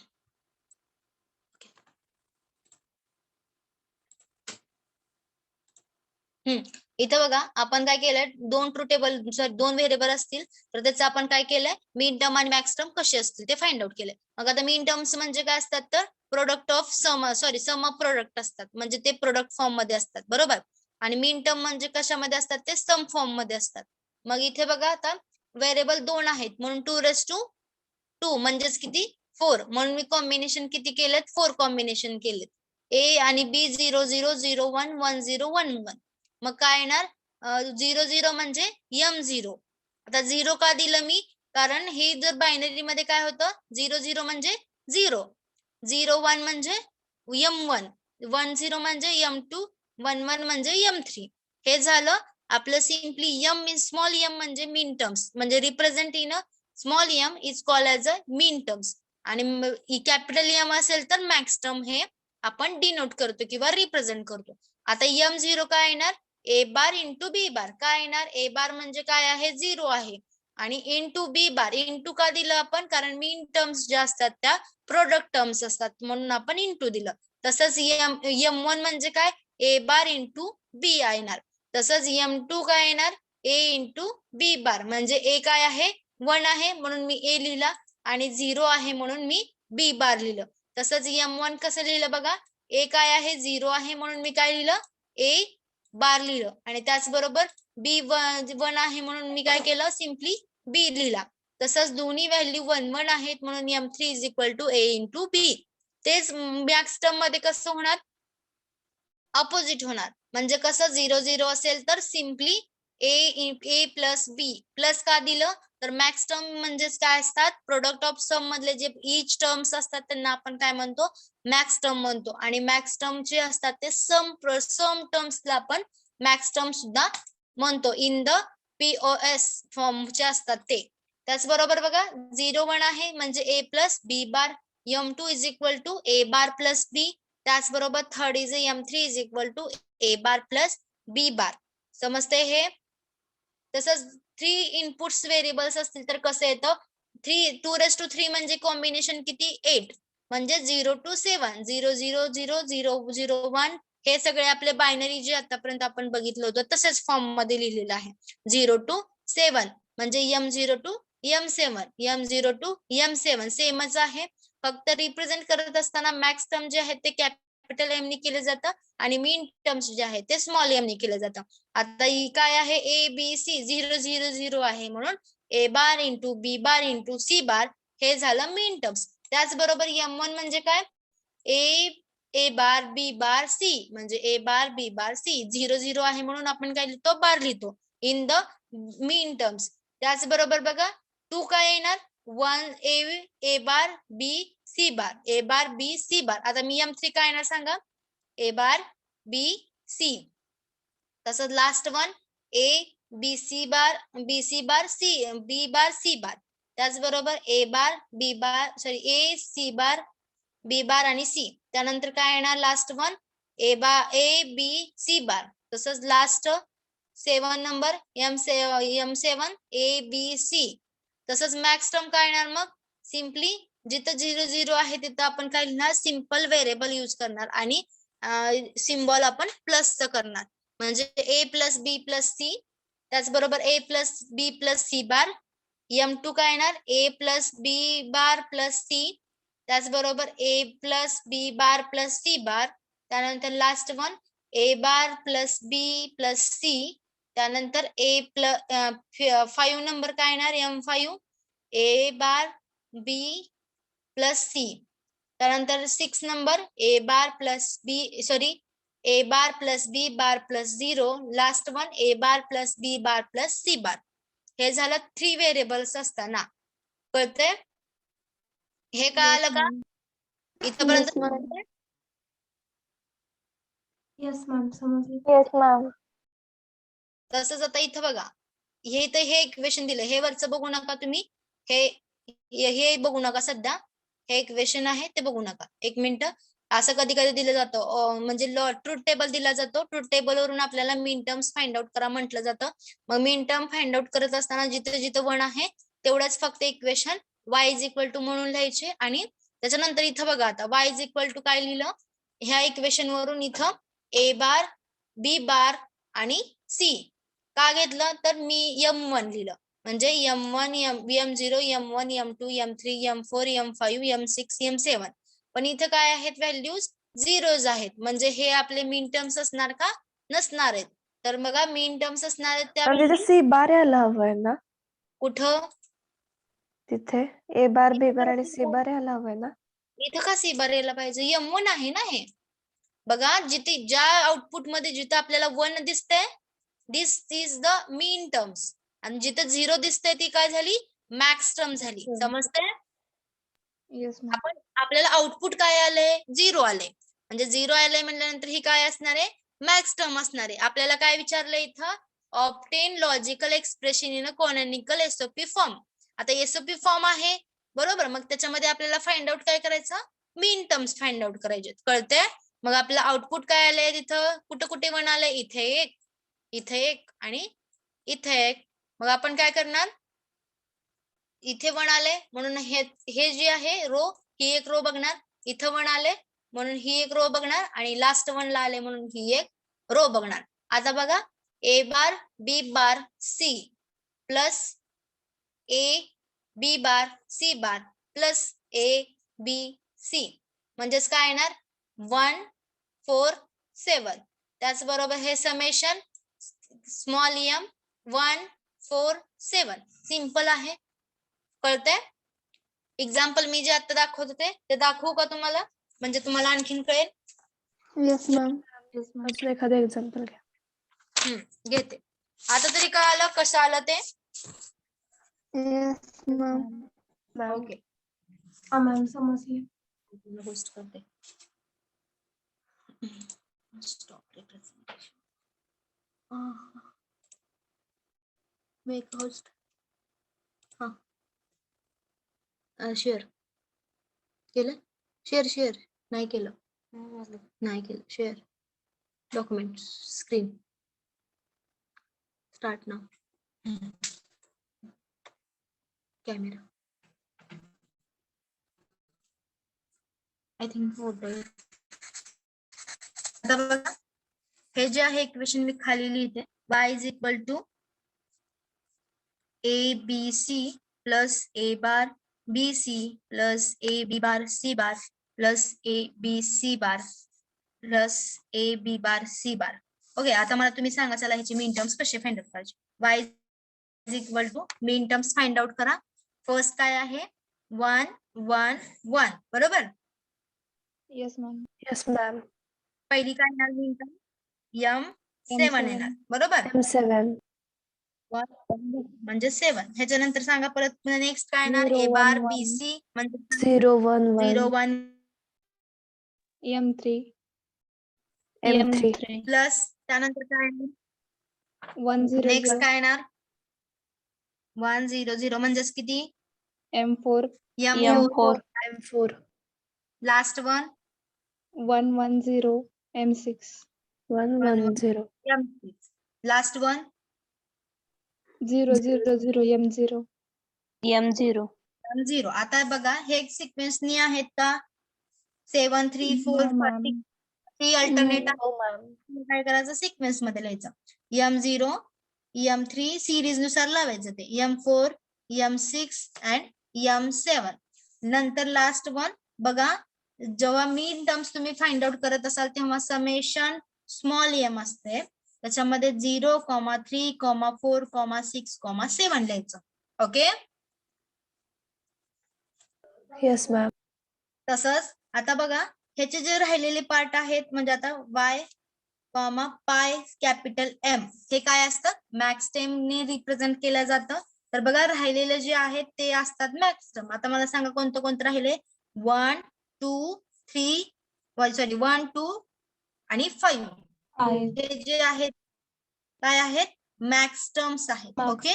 इथं बघा आपण काय केलंय, 2 ट्रू टेबल 2 व्हेरिएबल असतील तर त्याचं आपण काय केलंय मीन टर्म आणि मॅक्स टर्म कसे असतील ते फाइंड आउट केलंय. मग आता मीन टर्म्स म्हणजे काय असतात तर product of sum of product असतात, म्हणजे ते प्रोडक्ट फॉर्म मध्ये असतात बरोबर. आणि मीन टर्म म्हणजे कशामध्ये असतात ते सम फॉर्म मध्ये असतात. मग इथे बघा आता व्हेरिएबल 2 आहेत म्हणून 2 raised to 2 म्हणजेच किती 4 म्हणून मी कॉम्बिनेशन किती केलेत 4 कॉम्बिनेशन केलेत. ए आणि बी 0 0 0 1 1 0 1 1. मग काय येणार 0 0 म्हणजे M0. आता 0 का दिलं मी कारण हे जर बायनरी मध्ये काय होतं 0 0 म्हणजे 0 0 1 म्हणजे M1 1 0 म्हणजे M2 1 1 म्हणजे M3. हे झालं आपलं simply M in small m म्हणजे मीन टर्म्स म्हणजे represent in a small m is called as a mean terms आणि कॅपिटल M असेल तर मॅक्स टर्म हे आपण डिनोट करतो किंवा रिप्रेझेंट करतो. आता M0 काय येणार ए बार इंटू बी बार. काय येणार ए बार म्हणजे काय आहे 0 आहे आणि इंटू बी बार. इंटू का दिलं आपण कारण मीन टर्म्स ज्या असतात त्या प्रोडक्ट टर्म्स असतात म्हणून आपण इंटू दिलं. तसंच M1 म्हणजे काय ए बार इंटू बी येणार. तसंच M2 काय येणार ए इंटू बी बार म्हणजे ए काय आहे 1 आहे म्हणून मी ए लिहिला आणि 0 आहे म्हणून मी बी बार लिहिलं. तसंच M1 कसं लिहिलं बघा ए काय आहे 0 आहे म्हणून मी काय लिहिलं ए बार लिहिलं आणि त्याचबरोबर बी 1 आहे म्हणून मी काय केलं सिम्पली बी लिहिला. तसंच दोन्ही व्हॅल्यू 1 1 आहेत म्हणून M3 is equal to A into B. तेच मॅक्स टर्म मध्ये कसं होणार अपोजिट होणार म्हणजे कसं 0 0 असेल तर simply A plus B plus का दिलं तर मॅक्स टर्म म्हणजेच काय असतात प्रोडक्ट ऑफ सम मधले जे इच टर्म्स असतात त्यांना आपण काय म्हणतो मॅक्स टर्म म्हणतो आणि मॅक्स टर्म जे असतात ते सम टर्म्सला आपण मॅक्स टर्म सुद्धा म्हणतो इन द POS फॉर्मचे असतात ते. त्याचबरोबर बघा 0 1 आहे म्हणजे A plus B bar. M2 is equal to A bar plus B. त्याचबरोबर third is M3 is equal to A bar plus B bar. समजते हे. तसंच 3 इनपुट्स व्हेरिएबल्स असतील तर कसं येतं 2 म्हणजे कॉम्बिनेशन किती 8 म्हणजे 0 to 7 0 0 0 0 0 1 हे सगळे आपले बायनरी जे आतापर्यंत आपण बघितलं होतं तसेच फॉर्म मध्ये लिहिलेलं आहे 0 to 7 म्हणजे M0 to M7 M0 to M7 सेमच आहे फक्त रिप्रेझेंट करत असताना मॅक्स टर्म जे आहे ते कॅपिटल एम ने केले जातं आणि मीन टर्म्स जे आहे ते स्मॉल एम ने केले जातं. आता ही काय आहे ए बी सी 0 0 0 आहे म्हणून A bar into B bar into C bar हे झालं मीन टर्म्स. त्याचबरोबर M1 म्हणजे काय ए बार बी बार सी म्हणजे ए बार बी बार सी 0 0 आहे म्हणून आपण काय लिहितो बार लिहितो इन द मीन टर्म्स. त्याचबरोबर बघा 2 काय येणार 1 ए बार बी सी बार ए बार बी सी बार. आता मी M3 काय येणार सांगा ए बार बी सी. तसंच last one A B C bar C B bar C bar. त्याचबरोबर A bar B bar sorry A C bar B बार आणि सी. त्यानंतर काय येणार last one A B C bar. तसंच last 7 number M7 A B C. तसंच मॅक्स टर्म काय येणार मग सिम्पली जिथं 0 0 आहे तिथं आपण काय लिहिणार सिंपल व्हेरिएबल यूज करणार आणि सिम्बॉल आपण प्लसचं करणार म्हणजे A plus B plus C. त्याचबरोबर A plus B plus C bar. M2 काय येणार A plus B bar plus C. त्याचबरोबर A plus B bar plus C bar. त्यानंतर last one A bar plus B plus C. त्यानंतर ए प्लस 5 नंबर काय येणार M5 ए बार बी प्लस सी. त्यानंतर 6 number A bar plus B sorry A bar plus B bar plus 0. Last one A bar plus B bar plus C bar. हे झालं 3 व्हेरिएबल्स असताना कळतंय हे कळालं का इथपर्यंत. Yes, ma'am. येस मॅम समजले. Yes, ma'am. तसंच आता इथं बघा हे इथं हे इक्वेशन दिलं हे वरचं बघू नका तुम्ही हे बघू नका सध्या हे इक्वेशन आहे ते बघू नका. एक मिनिट असं कधी कधी दिलं जातं म्हणजे ट्रूथ टेबल दिला जातो ट्रूथ टेबल वरून आपल्याला मीन टर्म्स फाइंड आउट करा म्हटलं जातं. मग मीन टर्म फाइंड आउट करत असताना जिथं जिथं 1 आहे तेवढंच फक्त equation y is equal to म्हणून लिहायचे आणि त्याच्यानंतर इथं बघा आता y इज इक्वल टू काय लिहिलं ह्या इक्वेशन वरून इथं ए बार बी बार आणि सी का घेतलं तर मी M1 लिहिलं म्हणजे M1 M0 M1 M2 M3 M4 M5 M6 M7 पण इथं काय आहेत व्हॅल्यूज झिरोज आहेत म्हणजे हे आपले मीन टर्म्स असणार का नसणार आहेत. तर बघा मीन टर्म्स असणार आहेत त्या सी बार यायला हवंय ना कुठं तिथे ए बार बी बार आणि सी बार यायला हवंय ना. इथं का सी बार यायला पाहिजे? M1 आहे ना हे. बघा जिथे ज्या आउटपुट मध्ये जिथं आपल्याला 1 दिसतंय दिस इज द मीन टर्म्स आणि जिथं 0 दिसतंय ती काय झाली? मॅक्स टर्म झाली. समजतंय? Yes ma'am. आपण आपल्याला आउटपुट काय आलंय? 0 आलंय. म्हणजे 0 आलंय म्हणल्यानंतर ही काय असणार आहे? मॅक्स टर्म असणार आहे. आपल्याला काय विचारलंय इथं? Obtain logical expression in a canonical SOP form. आता एसओपी फॉर्म आहे बरोबर, मग त्याच्यामध्ये आपल्याला फाइंड आउट काय करायचं? मीन टर्म्स फाइंड आउट करायचे. कळतंय? मग आपलं आउटपुट काय आलंय तिथं? कुठं कुठे 1 आलंय? इथे एक, इथे एक आणि इथे एक. मग आपण काय करणार? इथे 1 आले म्हणून हे जे आहे रो, ही एक रो बघणार. इथं 1 आले म्हणून ही एक रो बघणार आणि लास्ट 1 ला आले म्हणून ही एक रो बघणार. आता बघा A bar B bar C plus A B bar C bar plus A B C म्हणजेच काय येणार? 1 4 7. त्याचबरोबर हे समेशन स्मॉल एम 1 4 7. सिंपल आहे. कळतंय? एक्झाम्पल मी जे आता दाखवत होते ते दाखवू का तुम्हाला? म्हणजे तुम्हाला आणखीन कळेल. Yes ma'am. अजून एखादं एक्झाम्पल घ्या. घेते. आता तरी कळालं कसं आलं ते? Yes ma'am. Ma'am okay. हा मॅम समजले. होस्ट करते. Stop representation. Make host. Share केलं? शेअर नाही केलं. नाही केलं. Share document screen start now. Camera I think होतंय. आता बघा हे जे आहे इक्वेशन मी खाली लिहिते. y is equal to A B C plus A bar B C plus A B bar C bar plus A B C bar plus A B bar C bar. Okay. आता मला तुम्ही सांगा चला ह्याची मीन टर्म्स कसे फाइंड आउट करायचे. y is equal to min terms find out करा. फर्स्ट काय आहे? 1 1 1 बरोबर. Yes ma'am. Yes ma'am. पहिली काय येणार मीन टर्म? M7 येणार बरोबर. M7 म्हणजे 7. ह्याच्यानंतर सांगा परत नेक्स्ट काय येणार? 0 ए 1 बार 1 बी सी म्हणजे 0 1 0 1 1 M3 M3 प्लस त्यानंतर काय 1 0 नेक्स्ट 0 काय येणार? 1 0 0 म्हणजेच किती? M4 M4. M4 last 1 1 1 0 M6 1 1 0 M6. Last 1 0 0 0 M0 M0 M0. आता बघा हे सिक्वेन्सनी आहेत का? 7 3 4 No 5 ma'am. 3 अल्टरनेट हो मॅम. काय करायचं? सिक्वेन्स मध्ये लिहायचं. M0 M3 सिरीज नुसार लावायचं ते. M4 M6 and M7. नंतर लास्ट 1 बघा जेव्हा मीन टर्म्स तुम्ही फाइंड आउट करत असाल तेव्हा समेशन स्मॉल m असते. त्याच्यामध्ये 0 3 4 6 7 लिहायचं. ओके. Yes ma'am. तसंच आता बघा ह्याचे जे राहिलेले पार्ट आहेत म्हणजे आता y पाय कॅपिटल M हे काय असतं? मॅक्स टर्मने रिप्रेझेंट केलं जातं. तर बघा राहिलेले जे आहेत ते असतात मॅक्स टर्म. आता मला सांगा कोणतं कोणतं राहिले? 1 2 3 सॉरी 1 2 आणि 5 हे जे आहेत काय आहेत? मॅक्स टर्म्स आहेत. ओके.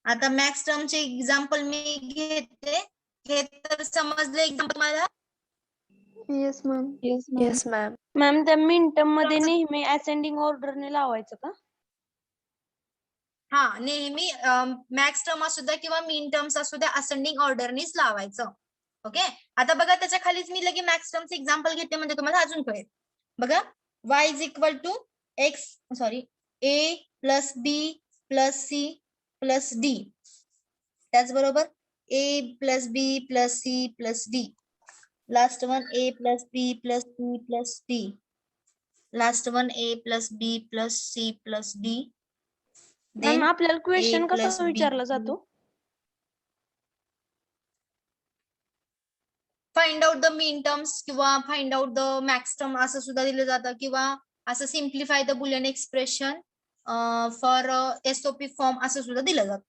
आता मॅक्स टर्मचे एक्झाम्पल मी घेते. हे तर समजले एक्झाम्पल मला? Yes ma'am. Yes ma'am. Yes ma'am. Ma'am त्या मिनिटम मध्ये नेहमी असेंडिंग ऑर्डरने लावायचं का? हा नेहमी मॅक्स टर्म असू द्या किंवा मीन टर्म्स असू द्या असेंडिंग ऑर्डरनीच लावायचं. ओके. आता बघा त्याच्या खालीच मी लगे मॅक्स टर्मचे एक्झाम्पल घेते म्हणजे तुम्हाला अजून कळेल. बघा y is equal to X sorry a plus B plus C plus D. त्याचबरोबर a plus B plus C plus D. Last one a plus B plus C plus D. Last one a plus B plus C plus D. Ma'am आपल्याला क्वेश्चन plus कसा B. विचारला जातो? Find out the min terms किंवा find out the max term असं सुद्धा दिलं जातं, किंवा असं simplify the Boolean expression for SOP form असं सुद्धा दिलं जातं.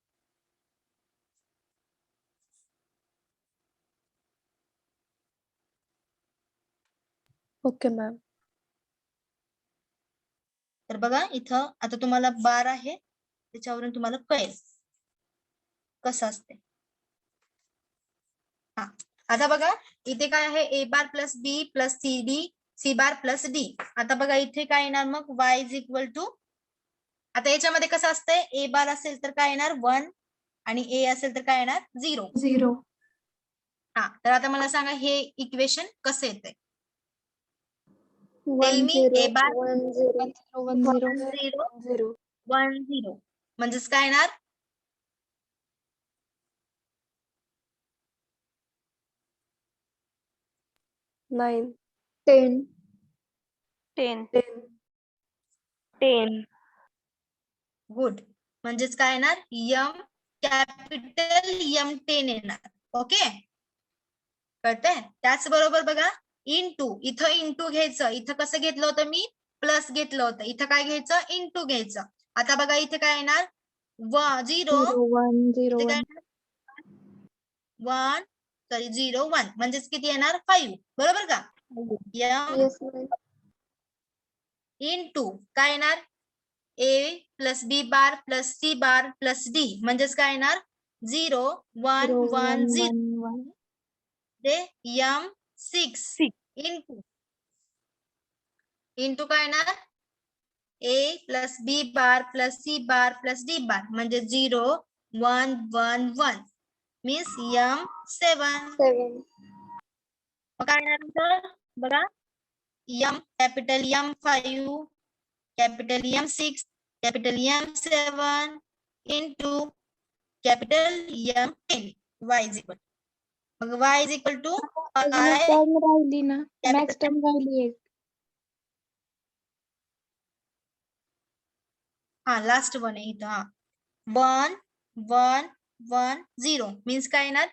Okay ma'am. तर बघा इथं आता तुम्हाला बार आहे, त्याच्यावरून तुम्हाला कळेल कसं असते. हा आता बघा इथे काय आहे, ए bar plus B plus C D C bar plus D. आता बघा इथे काय येणार मग, वाय इज इक्वल टू, आता याच्यामध्ये कसं असतंय, ए बार असेल तर काय येणार 1 आणि ए असेल तर काय येणार 0. 0. हा तर आता मला सांगा हे इक्वेशन कसं येतंय. 1 me 0 a bar 1 0 1 0. 0 0 1 0 म्हणजेच काय येणार, 9 10. 10. 10 10 गुड, म्हणजेच काय येणार यम कॅपिटल M10 येणार. ओके कळतंय. त्याचबरोबर बघा इंटू, इथं इंटू घ्यायचं, इथं कसं घेतलं होतं मी, प्लस घेतलं होतं, इथं काय घ्यायचं इंटू घ्यायचं. आता बघा इथे काय येणार 0 1 0 इथे काय 1. येणार 1 सॉरी 0 1 म्हणजेच किती येणार 5. बरोबर का. M yes ma'am. इंटू काय येणार A plus B bar plus C bar plus D म्हणजेच काय येणार 0 1 0 1 1 0 1 1. ते यम 6 6. इंटू इंटू काय येणार A plus B bar plus C bar plus D bar म्हणजे 0 1 1 1 मीन्स यम 7. 7 काय येणार बघा M capital M5 capital M6 capital M7 into capital M10 y is equal, मग y इज इक्वल टू अजून एक टर्म राहिली ना, Capital मॅक्स टर्म राहिली एक. हा लास्ट वन आहे इथं. हा 1 1 1 0 मीन्स काय येणार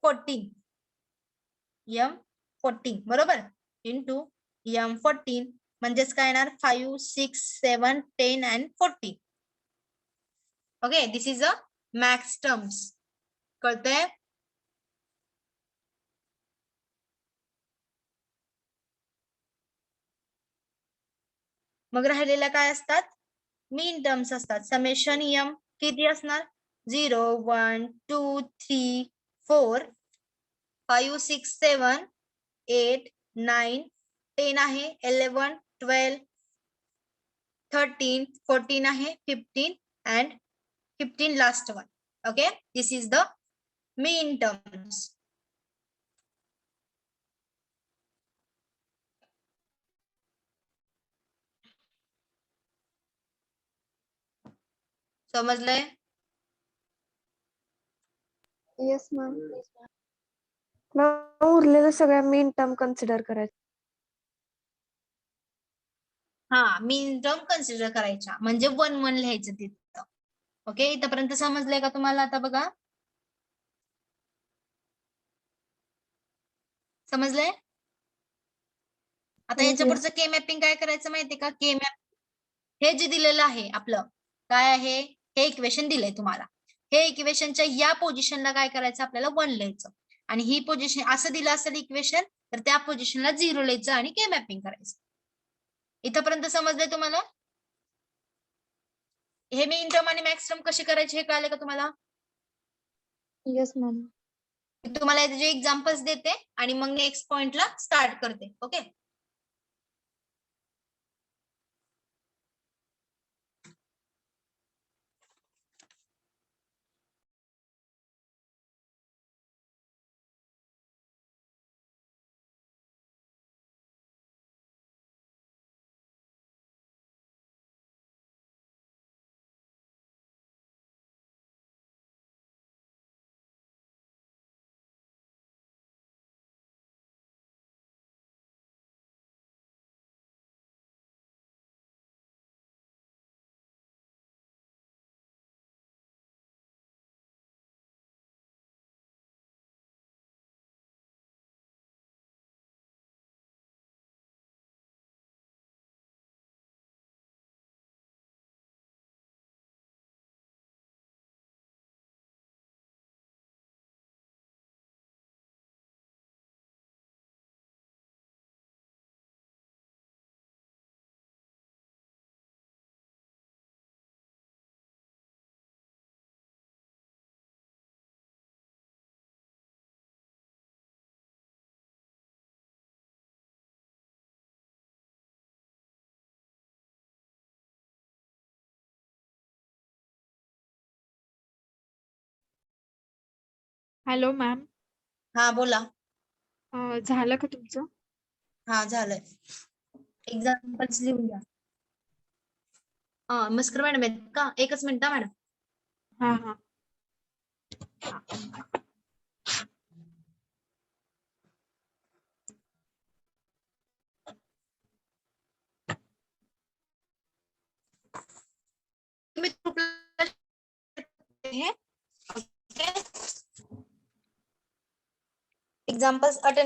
14 M14 बरोबर इंटू M14 म्हणजेच काय येणार 5 6 7 10 and 14. Okay this is a max terms. कळतंय. मग राहिलेल्या काय असतात, मीन टर्म्स असतात. समेशन यम किती असणार 0 1 2 3 4 5 6 7 8 9 10 आहे 11 12 13 14 आहे 15 and 15 last one. Okay this is the min terms. समजलंय. Yes ma'am. मग उरलेल्या सगळ्या मेन टर्म कन्सिडर करायचं. हा मीन टर्म कन्सिडर करायच्या म्हणजे 1 1 लिहायचं तिथं. ओके इथपर्यंत समजलंय का तुम्हाला. आता बघा समजलंय. आता याच्या पुढचं के मॅपिंग काय करायचं माहितीये का. के मॅप हे जे दिलेलं आहे आपलं काय आहे, हे इक्वेशन दिलंय तुम्हाला. हे इक्वेशनच्या या पोझिशनला काय करायचं आपल्याला 1 लिहायचं, आणि ही पोझिशन असं दिलं असेल इक्वेशन तर त्या पोझिशनला 0 लिहायचं आणि के मॅपिंग करायचं. इथपर्यंत समजलंय तुम्हाला. हे मीन टर्म आणि मॅक्स टर्म कशी करायचे हे कळाले का तुम्हाला. Yes ma'am. तुम्हाला याचे एक्झाम्पल्स देते आणि मग नेक्स्ट पॉइंटला स्टार्ट करते. ओके हॅलो मॅम, हा बोला. झालं का तुमचं? हा झालंय. एक्झाम्पल्स लिहून घ्या. मस्कर मॅडम आहेत का? एकच मिनिट मॅडम. हा हा. तुम्ही ग्रुपला हे एक्झाम्पल्स अटेंड